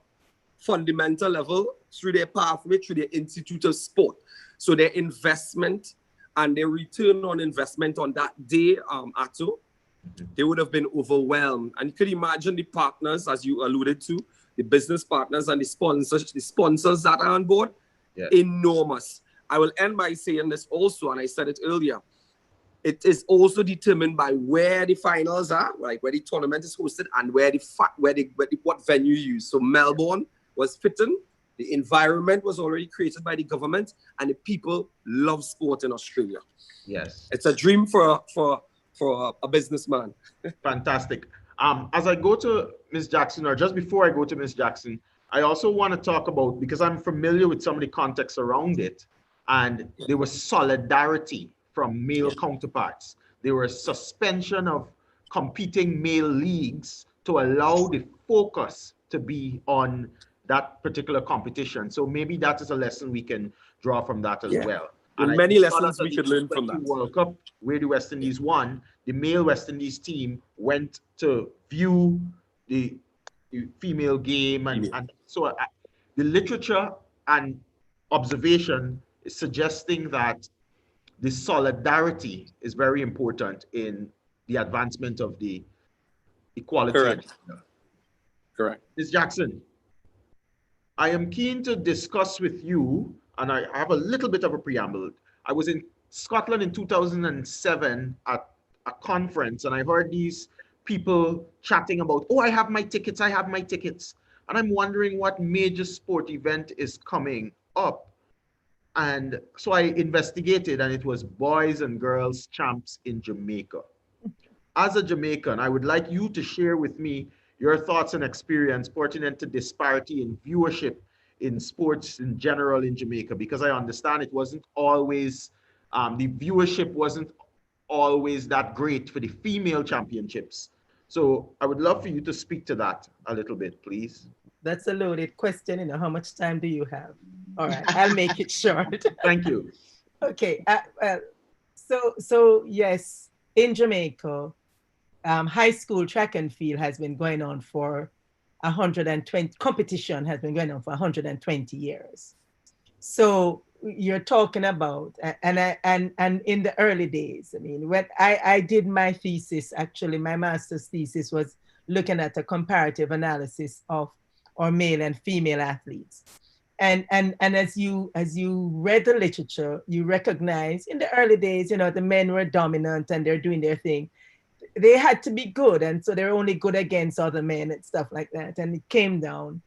fundamental level through their pathway, through their Institute of Sport. So their investment and their return on investment on that day, Ato, they would have been overwhelmed. And you could imagine the partners, as you alluded to, the business partners and the sponsors that are on board, enormous. I will end by saying this also, and I said it earlier, it is also determined by where the finals are, like where the tournament is hosted, and what venue you use. So Melbourne was fitting, the environment was already created by the government, and the people love sport in Australia. Yes, it's a dream for a businessman. Fantastic. As I go to Ms. Jackson, or just before I go to Ms. Jackson, I also want to talk about, because I'm familiar with some of the context around it, and there was solidarity from male counterparts. There was suspension of competing male leagues to allow the focus to be on that particular competition. So maybe that is a lesson we can draw from that as well. There And are I many think shout out lessons to we the could learn from T20 that. World Cup, where the West Indies won. The male West Indies team went to view the female game, and so the literature and observation is suggesting that the solidarity is very important in the advancement of the equality Correct. agenda. Correct. Ms. Jackson, I am keen to discuss with you, and I have a little bit of a preamble. I was in Scotland in 2007 at a conference, and I heard these people chatting about, oh, I have my tickets, I have my tickets. And I'm wondering what major sport event is coming up. And so I investigated, and it was boys and girls champs in Jamaica. As a Jamaican, I would like you to share with me your thoughts and experience pertinent to disparity in viewership in sports in general in Jamaica, because I understand it wasn't always, the viewership wasn't always that great for the female championships. So I would love for you to speak to that a little bit, please. That's a loaded question. You know, how much time do you have? All right, I'll make it short. Thank you. Okay. So yes, in Jamaica, high school track and field has been going on for 120. Competition has been going on for 120 years. So you're talking about, and in the early days, I mean, when I did my thesis, actually, my master's thesis was looking at a comparative analysis of our male and female athletes. And as you read the literature, you recognize in the early days, you know, the men were dominant and they're doing their thing. They had to be good, and so they're only good against other men and stuff like that. And it came down.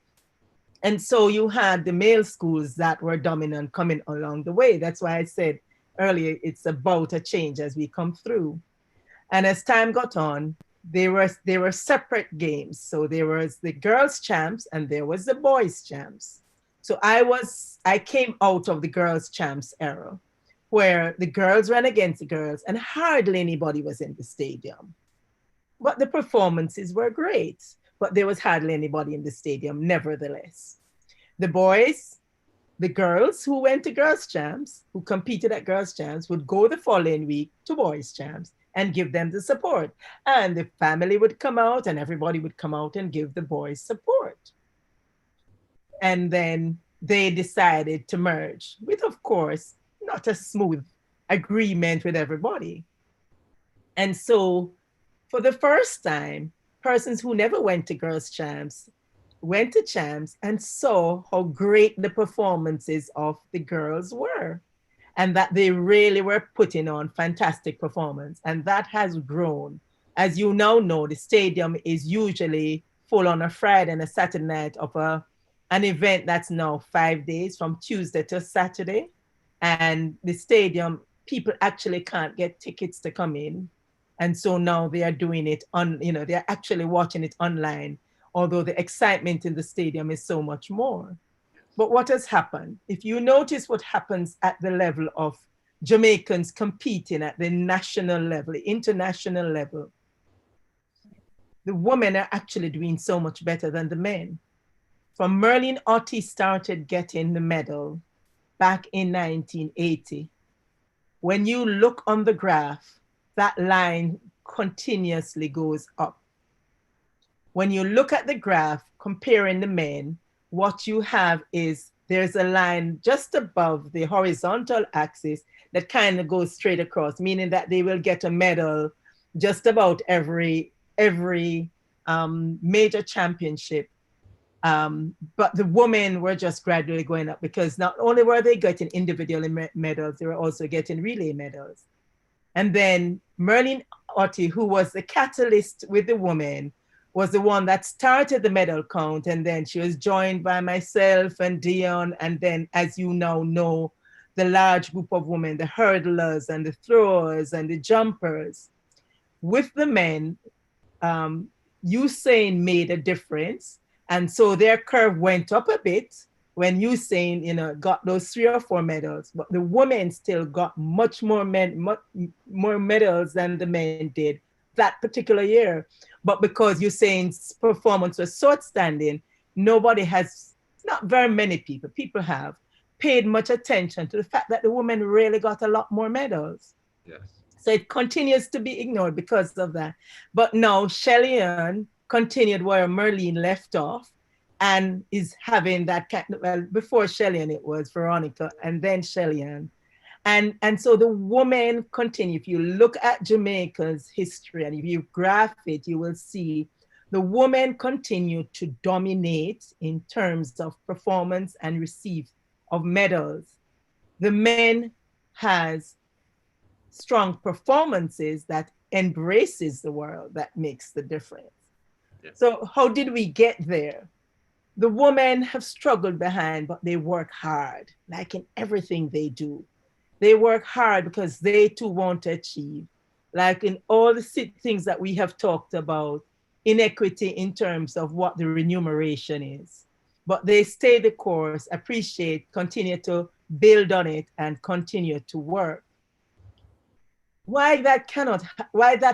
And so you had the male schools that were dominant coming along the way. That's why I said earlier, it's about a change as we come through. And as time got on, they were separate games. So there was the girls' champs and there was the boys' champs. So I came out of the girls' champs era, where the girls ran against the girls and hardly anybody was in the stadium. But the performances were great, but there was hardly anybody in the stadium, nevertheless. The boys, the girls who went to girls' champs, who competed at girls' champs, would go the following week to boys' champs and give them the support. And the family would come out and everybody would come out and give the boys support. And then they decided to merge with, of course, not a smooth agreement with everybody. And so for the first time, persons who never went to girls' champs went to champs and saw how great the performances of the girls were, and that they really were putting on fantastic performance. And that has grown. As you now know, the stadium is usually full on a Friday and a Saturday night of an event that's now 5 days from Tuesday to Saturday. And the stadium, people actually can't get tickets to come in. And so now they are doing it on, you know, they're actually watching it online, although the excitement in the stadium is so much more. But what has happened? If you notice what happens at the level of Jamaicans competing at the national level, the international level, the women are actually doing so much better than the men. From Merlin Ottey started getting the medal back in 1980. When you look on the graph, that line continuously goes up. When you look at the graph comparing the men, what you have is there's a line just above the horizontal axis that kind of goes straight across, meaning that they will get a medal just about every major championship. But the women were just gradually going up, because not only were they getting individual medals, they were also getting relay medals. And then Merlin Ottey, who was the catalyst with the women, was the one that started the medal count. And then she was joined by myself and Dion. And then, as you now know, the large group of women, the hurdlers and the throwers and the jumpers. With the men, Usain made a difference. And so their curve went up a bit when Usain, you know, got those 3 or 4 medals. But the women still got much more medals than the men did that particular year. But because you're saying performance was so outstanding, nobody has, not very many people have paid much attention to the fact that the women really got a lot more medals. Yes. So it continues to be ignored because of that. But now Shelley-Ann continued where Merlene left off and is having that kind of, well, before Shelley-Ann it was Veronica and then Shelley-Ann. And so the women continue. If you look at Jamaica's history and if you graph it, you will see the women continue to dominate in terms of performance and receive of medals. The men has strong performances that embraces the world that makes the difference. Yeah. So how did we get there? The women have struggled behind, but they work hard, like in everything they do. They work hard because they too want to achieve. Like in all the things that we have talked about, inequity in terms of what the remuneration is. But they stay the course, appreciate, continue to build on it, and continue to work. Why that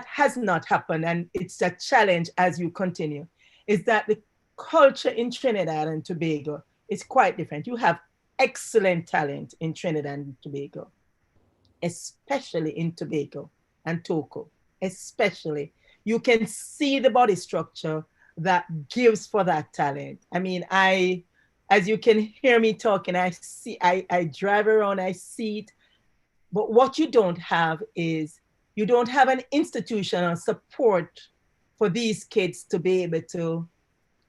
has not happened, and it's a challenge as you continue, is that the culture in Trinidad and Tobago is quite different. You have excellent talent in Trinidad and Tobago, especially in Tobago and Togo, especially. You can see the body structure that gives for that talent. I mean, as you can hear me talking, I drive around, I see it. But what you don't have is, you don't have an institutional support for these kids to be able to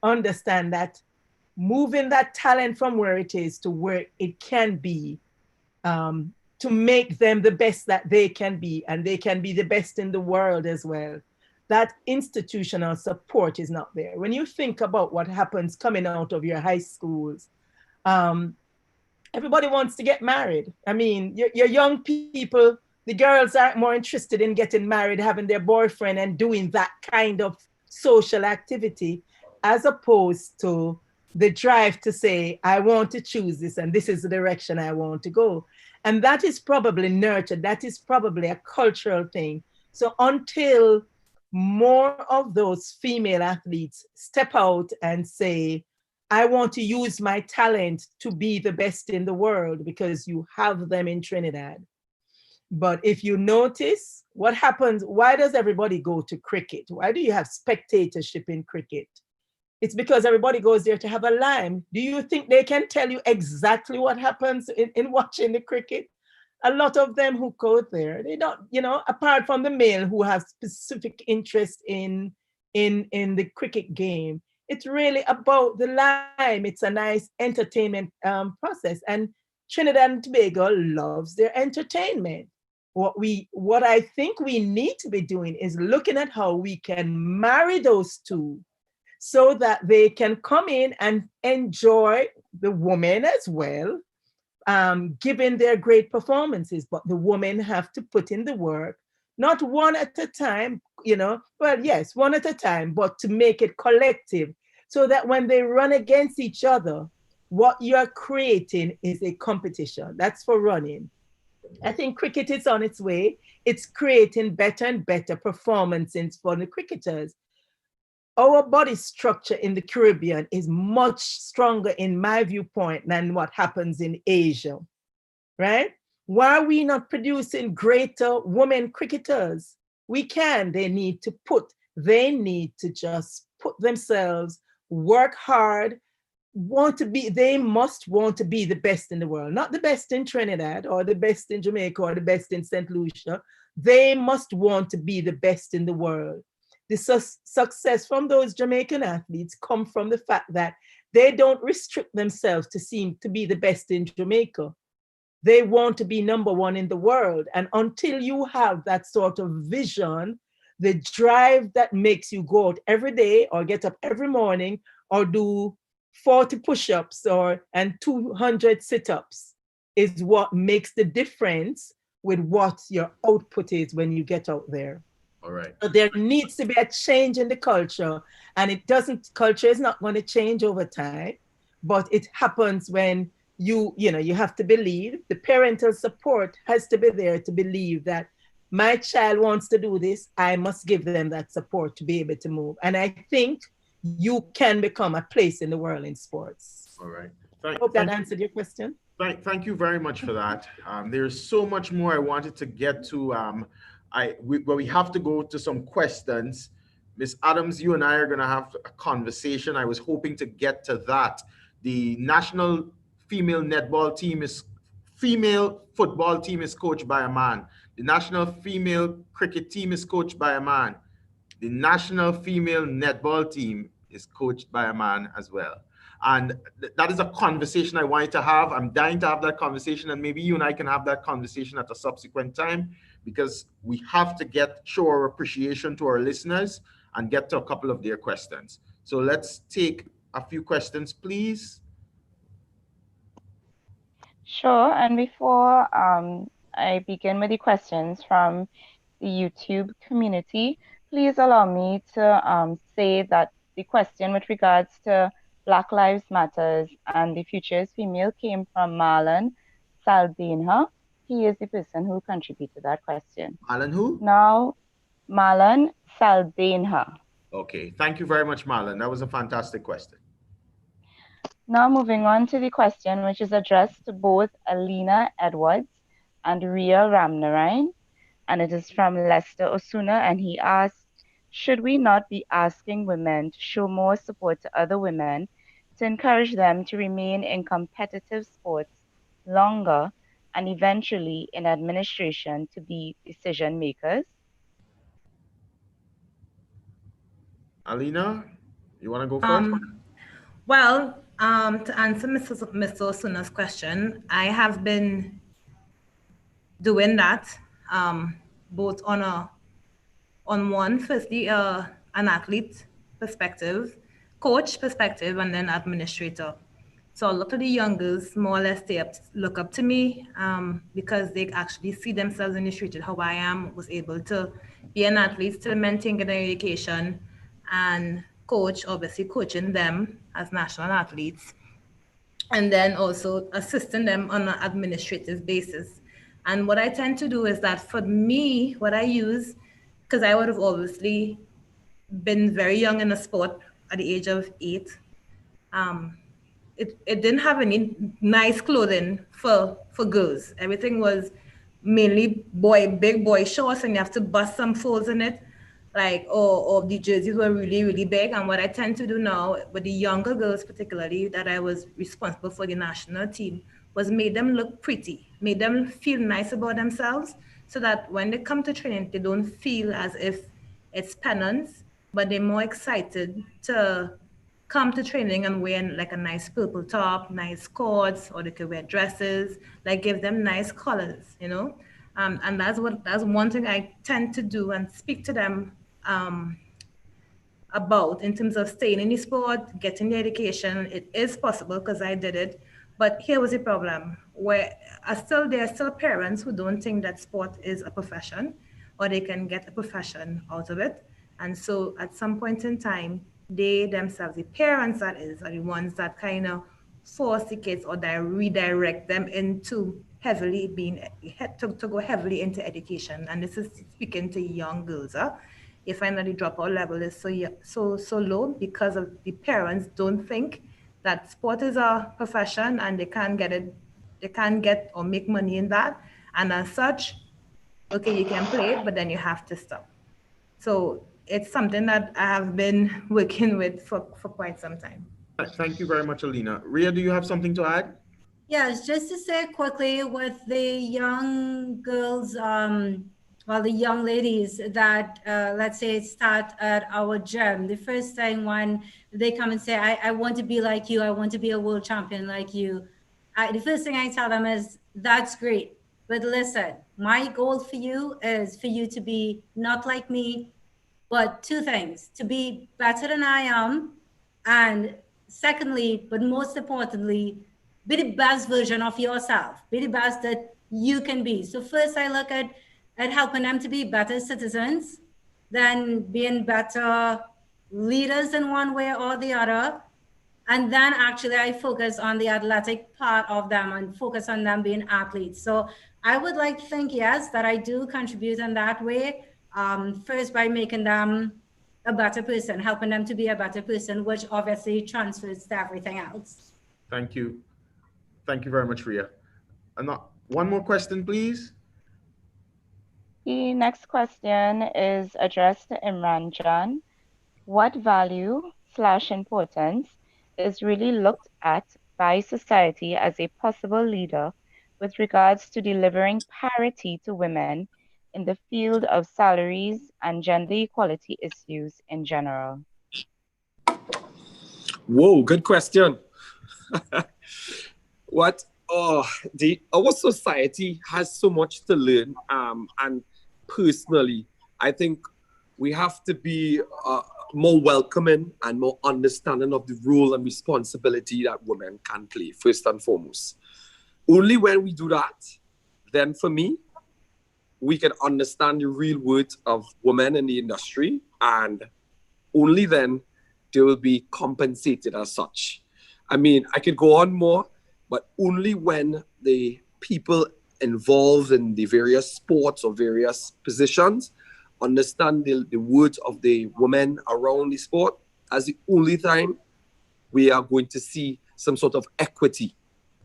understand that moving that talent from where it is to where it can be, to make them the best that they can be, and they can be the best in the world as well. That institutional support is not there. When you think about what happens coming out of your high schools, everybody wants to get married. I mean, your young people, the girls aren't more interested in getting married, having their boyfriend and doing that kind of social activity, as opposed to the drive to say, I want to choose this and this is the direction I want to go. And that is probably nurtured. That is probably a cultural thing. So until more of those female athletes step out and say, I want to use my talent to be the best in the world, because you have them in Trinidad. But if you notice what happens, why does everybody go to cricket? Why do you have spectatorship in cricket? It's because everybody goes there to have a lime. Do you think they can tell you exactly what happens in watching the cricket? A lot of them who go there, they don't, apart from the male who have specific interest in the cricket game, it's really about the lime. It's a nice entertainment process. And Trinidad and Tobago loves their entertainment. What I think we need to be doing is looking at how we can marry those two so that they can come in and enjoy the women as well, given their great performances. But the women have to put in the work, not one at a time, well, yes, one at a time, but to make it collective, so that when they run against each other, what you're creating is a competition. That's for running. I think cricket is on its way. It's creating better and better performances for the cricketers. Our body structure in the Caribbean is much stronger, in my viewpoint, than what happens in Asia, right? Why are we not producing greater women cricketers? We can. They need to just put themselves, work hard, they must want to be the best in the world, not the best in Trinidad or the best in Jamaica or the best in St. Lucia. They must want to be the best in the world. The success from those Jamaican athletes come from the fact that they don't restrict themselves to seem to be the best in Jamaica. They want to be number one in the world. And until you have that sort of vision, the drive that makes you go out every day or get up every morning or do 40 push-ups and 200 sit-ups is what makes the difference with what your output is when you get out there. All right. So there needs to be a change in the culture, and culture is not going to change over time, but it happens when you have to believe, the parental support has to be there to believe that my child wants to do this, I must give them that support to be able to move. And I think you can become a place in the world in sports. All right. I hope that answered your question. Thank you very much for that. There's so much more I wanted to get to. But we have to go to some questions. Ms. Adams, you and I are going to have a conversation. I was hoping to get to that. The national female football team is coached by a man. The national female cricket team is coached by a man. The national female netball team is coached by a man as well. And that is a conversation I wanted to have. I'm dying to have that conversation, and maybe you and I can have that conversation at a subsequent time, because we have to show our appreciation to our listeners and get to a couple of their questions. So let's take a few questions, please. Sure. And before I begin with the questions from the YouTube community, please allow me to say that the question with regards to Black Lives Matters and the future is female came from Marlon Saldanha. He is the person who contributed that question. Marlon who? Now, Marlon Saldanha. Okay, thank you very much, Marlon. That was a fantastic question. Now moving on to the question, which is addressed to both Alina Edwards and Ria Ramnarine, and it is from Lester Osuna, and he asks, should we not be asking women to show more support to other women to encourage them to remain in competitive sports longer and eventually in administration to be decision makers? Alina, you want to go first? Well, to answer Mr. Osuna's question, I have been doing that, both firstly, an athlete perspective, coach perspective, and then administrator. So a lot of the young girls, more or less, look up to me because they actually see themselves in the street, how I was able to be an athlete, still maintain their education, and coach, obviously coaching them as national athletes, and then also assisting them on an administrative basis. And what I tend to do is that for me, what I use, because I would have obviously been very young in the sport at the age of 8, it didn't have any nice clothing for girls. Everything was mainly big boy shorts, and you have to bust some folds in it. Or the jerseys were really, really big. And what I tend to do now with the younger girls, particularly that I was responsible for the national team, was made them look pretty, made them feel nice about themselves, so that when they come to training, they don't feel as if it's penance, but they're more excited to come to training and wear like a nice purple top, nice cords, or they could wear dresses, give them nice colors, and that's one thing I tend to do and speak to them about in terms of staying in the sport, getting the education. It is possible because I did it, but here was the problem where there are still parents who don't think that sport is a profession or they can get a profession out of it. And so at some point in time, they themselves, the parents that is, are the ones that kind of force the kids or redirect them into heavily to go heavily into education. And this is speaking to young girls. You find that the dropout level is so low because of the parents don't think that sport is a profession and they can't get or make money in that. And as such, okay, you can play, but then you have to stop. So it's something that I have been working with for quite some time. Thank you very much, Alina. Ria, do you have something to add? Yes, just to say quickly with the young girls, the young ladies that, let's say, start at our gym, the first thing when they come and say, I want to be like you, I want to be a world champion like you, the first thing I tell them is, that's great. But listen, my goal for you is for you to be not like me, but 2 things: to be better than I am, and secondly, but most importantly, be the best version of yourself, be the best that you can be. So first I look at helping them to be better citizens, then being better leaders in one way or the other. And then actually I focus on the athletic part of them and focus on them being athletes. So I would like to think, yes, that I do contribute in that way. First, by making them a better person, helping them to be a better person, which obviously transfers to everything else. Thank you. Thank you very much, Ria. One more question, please. The next question is addressed to Imran Jan. What value/importance is really looked at by society as a possible leader with regards to delivering parity to women in the field of salaries and gender equality issues in general? Whoa, good question. Our society has so much to learn, and personally, I think we have to be more welcoming and more understanding of the role and responsibility that women can play, first and foremost. Only when we do that, then for me, we can understand the real worth of women in the industry, and only then they will be compensated as such. I mean, I could go on more, but only when the people involved in the various sports or various positions understand the words of the women around the sport, as the only time we are going to see some sort of equity.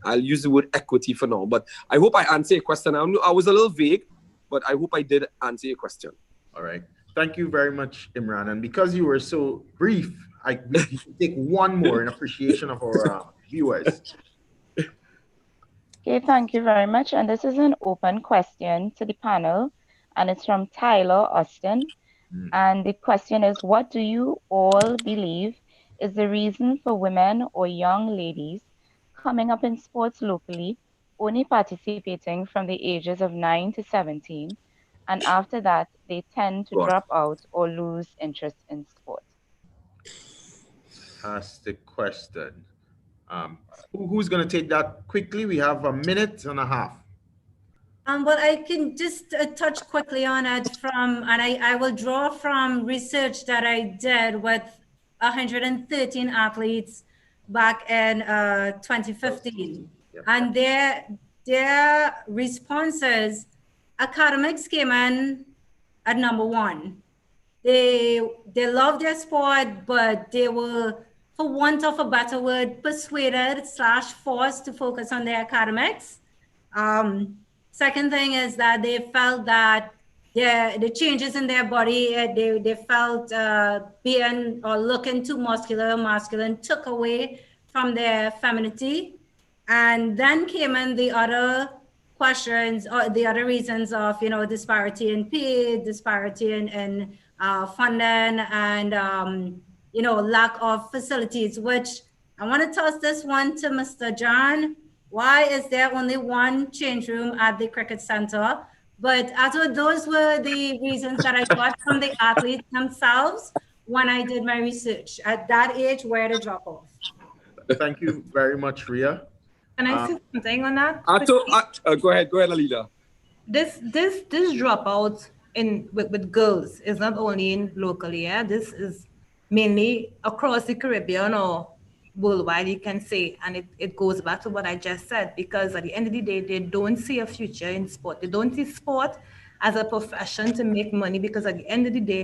I'll use the word equity for now, but I hope I answer your question. I was a little vague, but I hope I did answer your question. All right. Thank you very much, Imran. And because you were so brief, I take one more in appreciation of our viewers. Okay, thank you very much. And this is an open question to the panel, and it's from Tyler Austin. And the question is, what do you all believe is the reason for women or young ladies coming up in sports locally only participating from the ages of 9 to 17, and after that they tend to drop out or lose interest in sport? Fantastic question. Who's going to take that quickly? We have a minute and a half. Well, I can just touch quickly on it and I will draw from research that I did with 113 athletes back in 2015. Yep. And their responses, academics came in at number one. They loved their sport, but they were, for want of a better word, persuaded/forced to focus on their academics. Second thing is that they felt that the changes in their body, they felt being or looking too masculine took away from their femininity. And then came in the other questions or the other reasons of, disparity in pay, disparity in funding, and, lack of facilities, which I want to toss this one to Mr. John. Why is there only one change room at the cricket center? But those were the reasons that I got from the athletes themselves when I did my research. At that age, where to drop off. Thank you very much, Ria. Can I say something on that? Go ahead, Alida. This dropout with girls is not only in locally. Yeah, this is mainly across the Caribbean or worldwide, you can say, and it goes back to what I just said, because at the end of the day, they don't see a future in sport. They don't see sport as a profession to make money, because at the end of the day,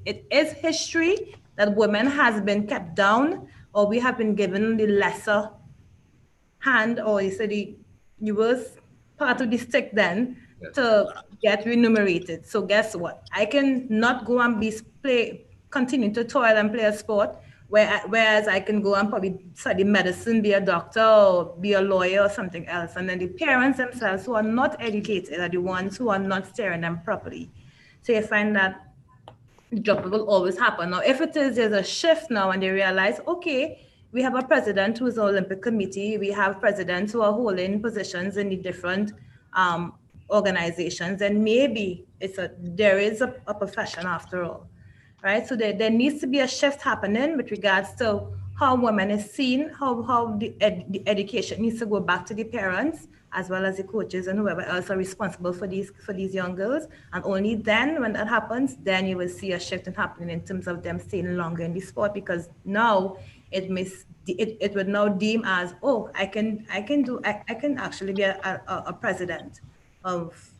it is history that women has been kept down, or we have been given the lesser hand, or you was part of the stick then to get remunerated. So guess what? I can not go and continue to toil and play a sport, whereas I can go and probably study medicine, be a doctor, or be a lawyer or something else. And then the parents themselves who are not educated are the ones who are not steering them properly. So you find that drop will always happen. Now, if there's a shift now and they realize, okay, we have a president who's an Olympic committee, we have presidents who are holding positions in the different organizations, and maybe there is a profession after all. Right, so there needs to be a shift happening with regards to how women is seen, how the education needs to go back to the parents as well as the coaches and whoever else are responsible for these young girls. And only then, when that happens, then you will see a shift happening in terms of them staying longer in the sport, because now it would now deem as, oh, I can actually be a president. of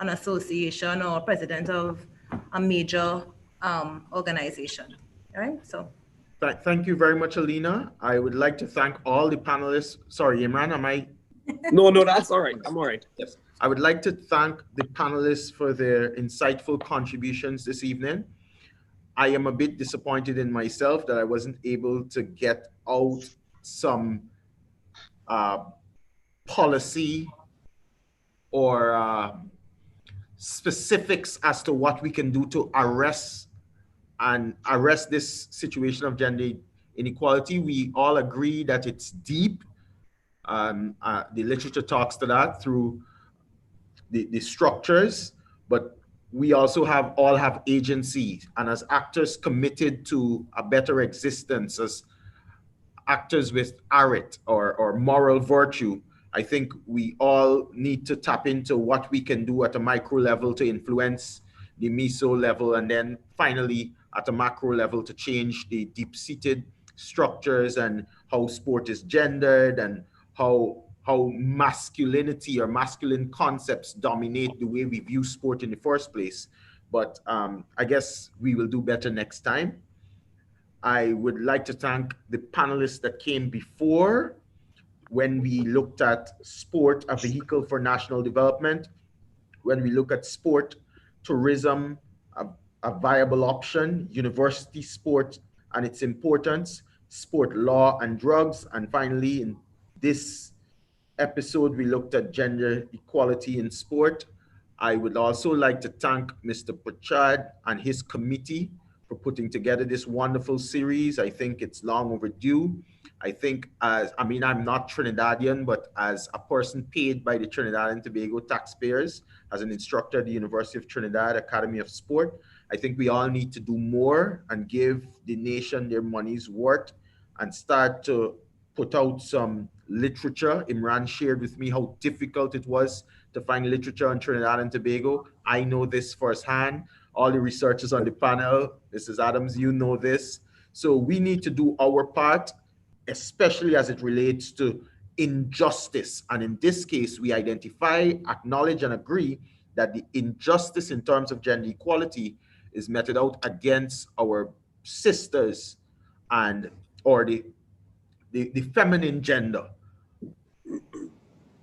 an association or president of a major organization, right? So. Thank you very much, Alina. I would like to thank all the panelists. Sorry, Imran, am I? No, that's all right. I'm all right. Yes. I would like to thank the panelists for their insightful contributions this evening. I am a bit disappointed in myself that I wasn't able to get out some policy or specifics as to what we can do to arrest this situation of gender inequality. We all agree that it's deep. The literature talks to that through the structures, but we also all have agency, and as actors committed to a better existence, as actors with arit or moral virtue, I think we all need to tap into what we can do at a micro level to influence the meso level, and then finally at a macro level to change the deep-seated structures and how sport is gendered and how masculinity or masculine concepts dominate the way we view sport in the first place. But I guess we will do better next time. I would like to thank the panelists that came before when we looked at sport, a vehicle for national development, when we look at sport, tourism, a viable option, university sport and its importance, sport law and drugs, and finally in this episode, we looked at gender equality in sport. I would also like to thank Mr. Pritchard and his committee for putting together this wonderful series. I think it's long overdue. I think I'm not Trinidadian, but as a person paid by the Trinidad and Tobago taxpayers, as an instructor at the University of Trinidad Academy of Sport, I think we all need to do more and give the nation their money's worth and start to put out some literature. Imran shared with me how difficult it was to find literature on Trinidad and Tobago. I know this firsthand. All the researchers on the panel, Mrs. Adams, you know this. So we need to do our part, especially as it relates to injustice. And in this case, we identify, acknowledge, and agree that the injustice in terms of gender equality is meted out against our sisters or the feminine gender,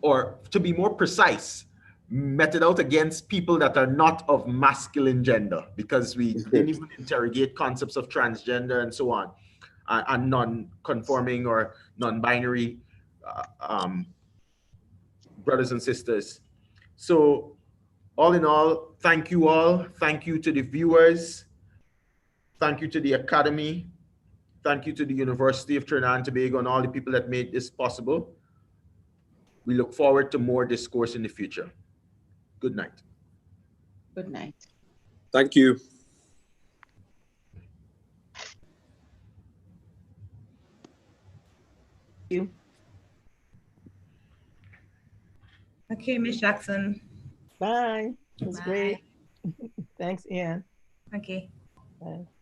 or to be more precise, meted out against people that are not of masculine gender, because we didn't even interrogate concepts of transgender and so on, and non-conforming or non-binary brothers and sisters. So all in all, thank you all. Thank you to the viewers. Thank you to the Academy. Thank you to the University of Trinidad and Tobago and all the people that made this possible. We look forward to more discourse in the future. Good night. Good night. Thank you. You. Okay, Ms. Jackson. Bye. It was Bye. great. Thanks, Ian. Okay. Bye.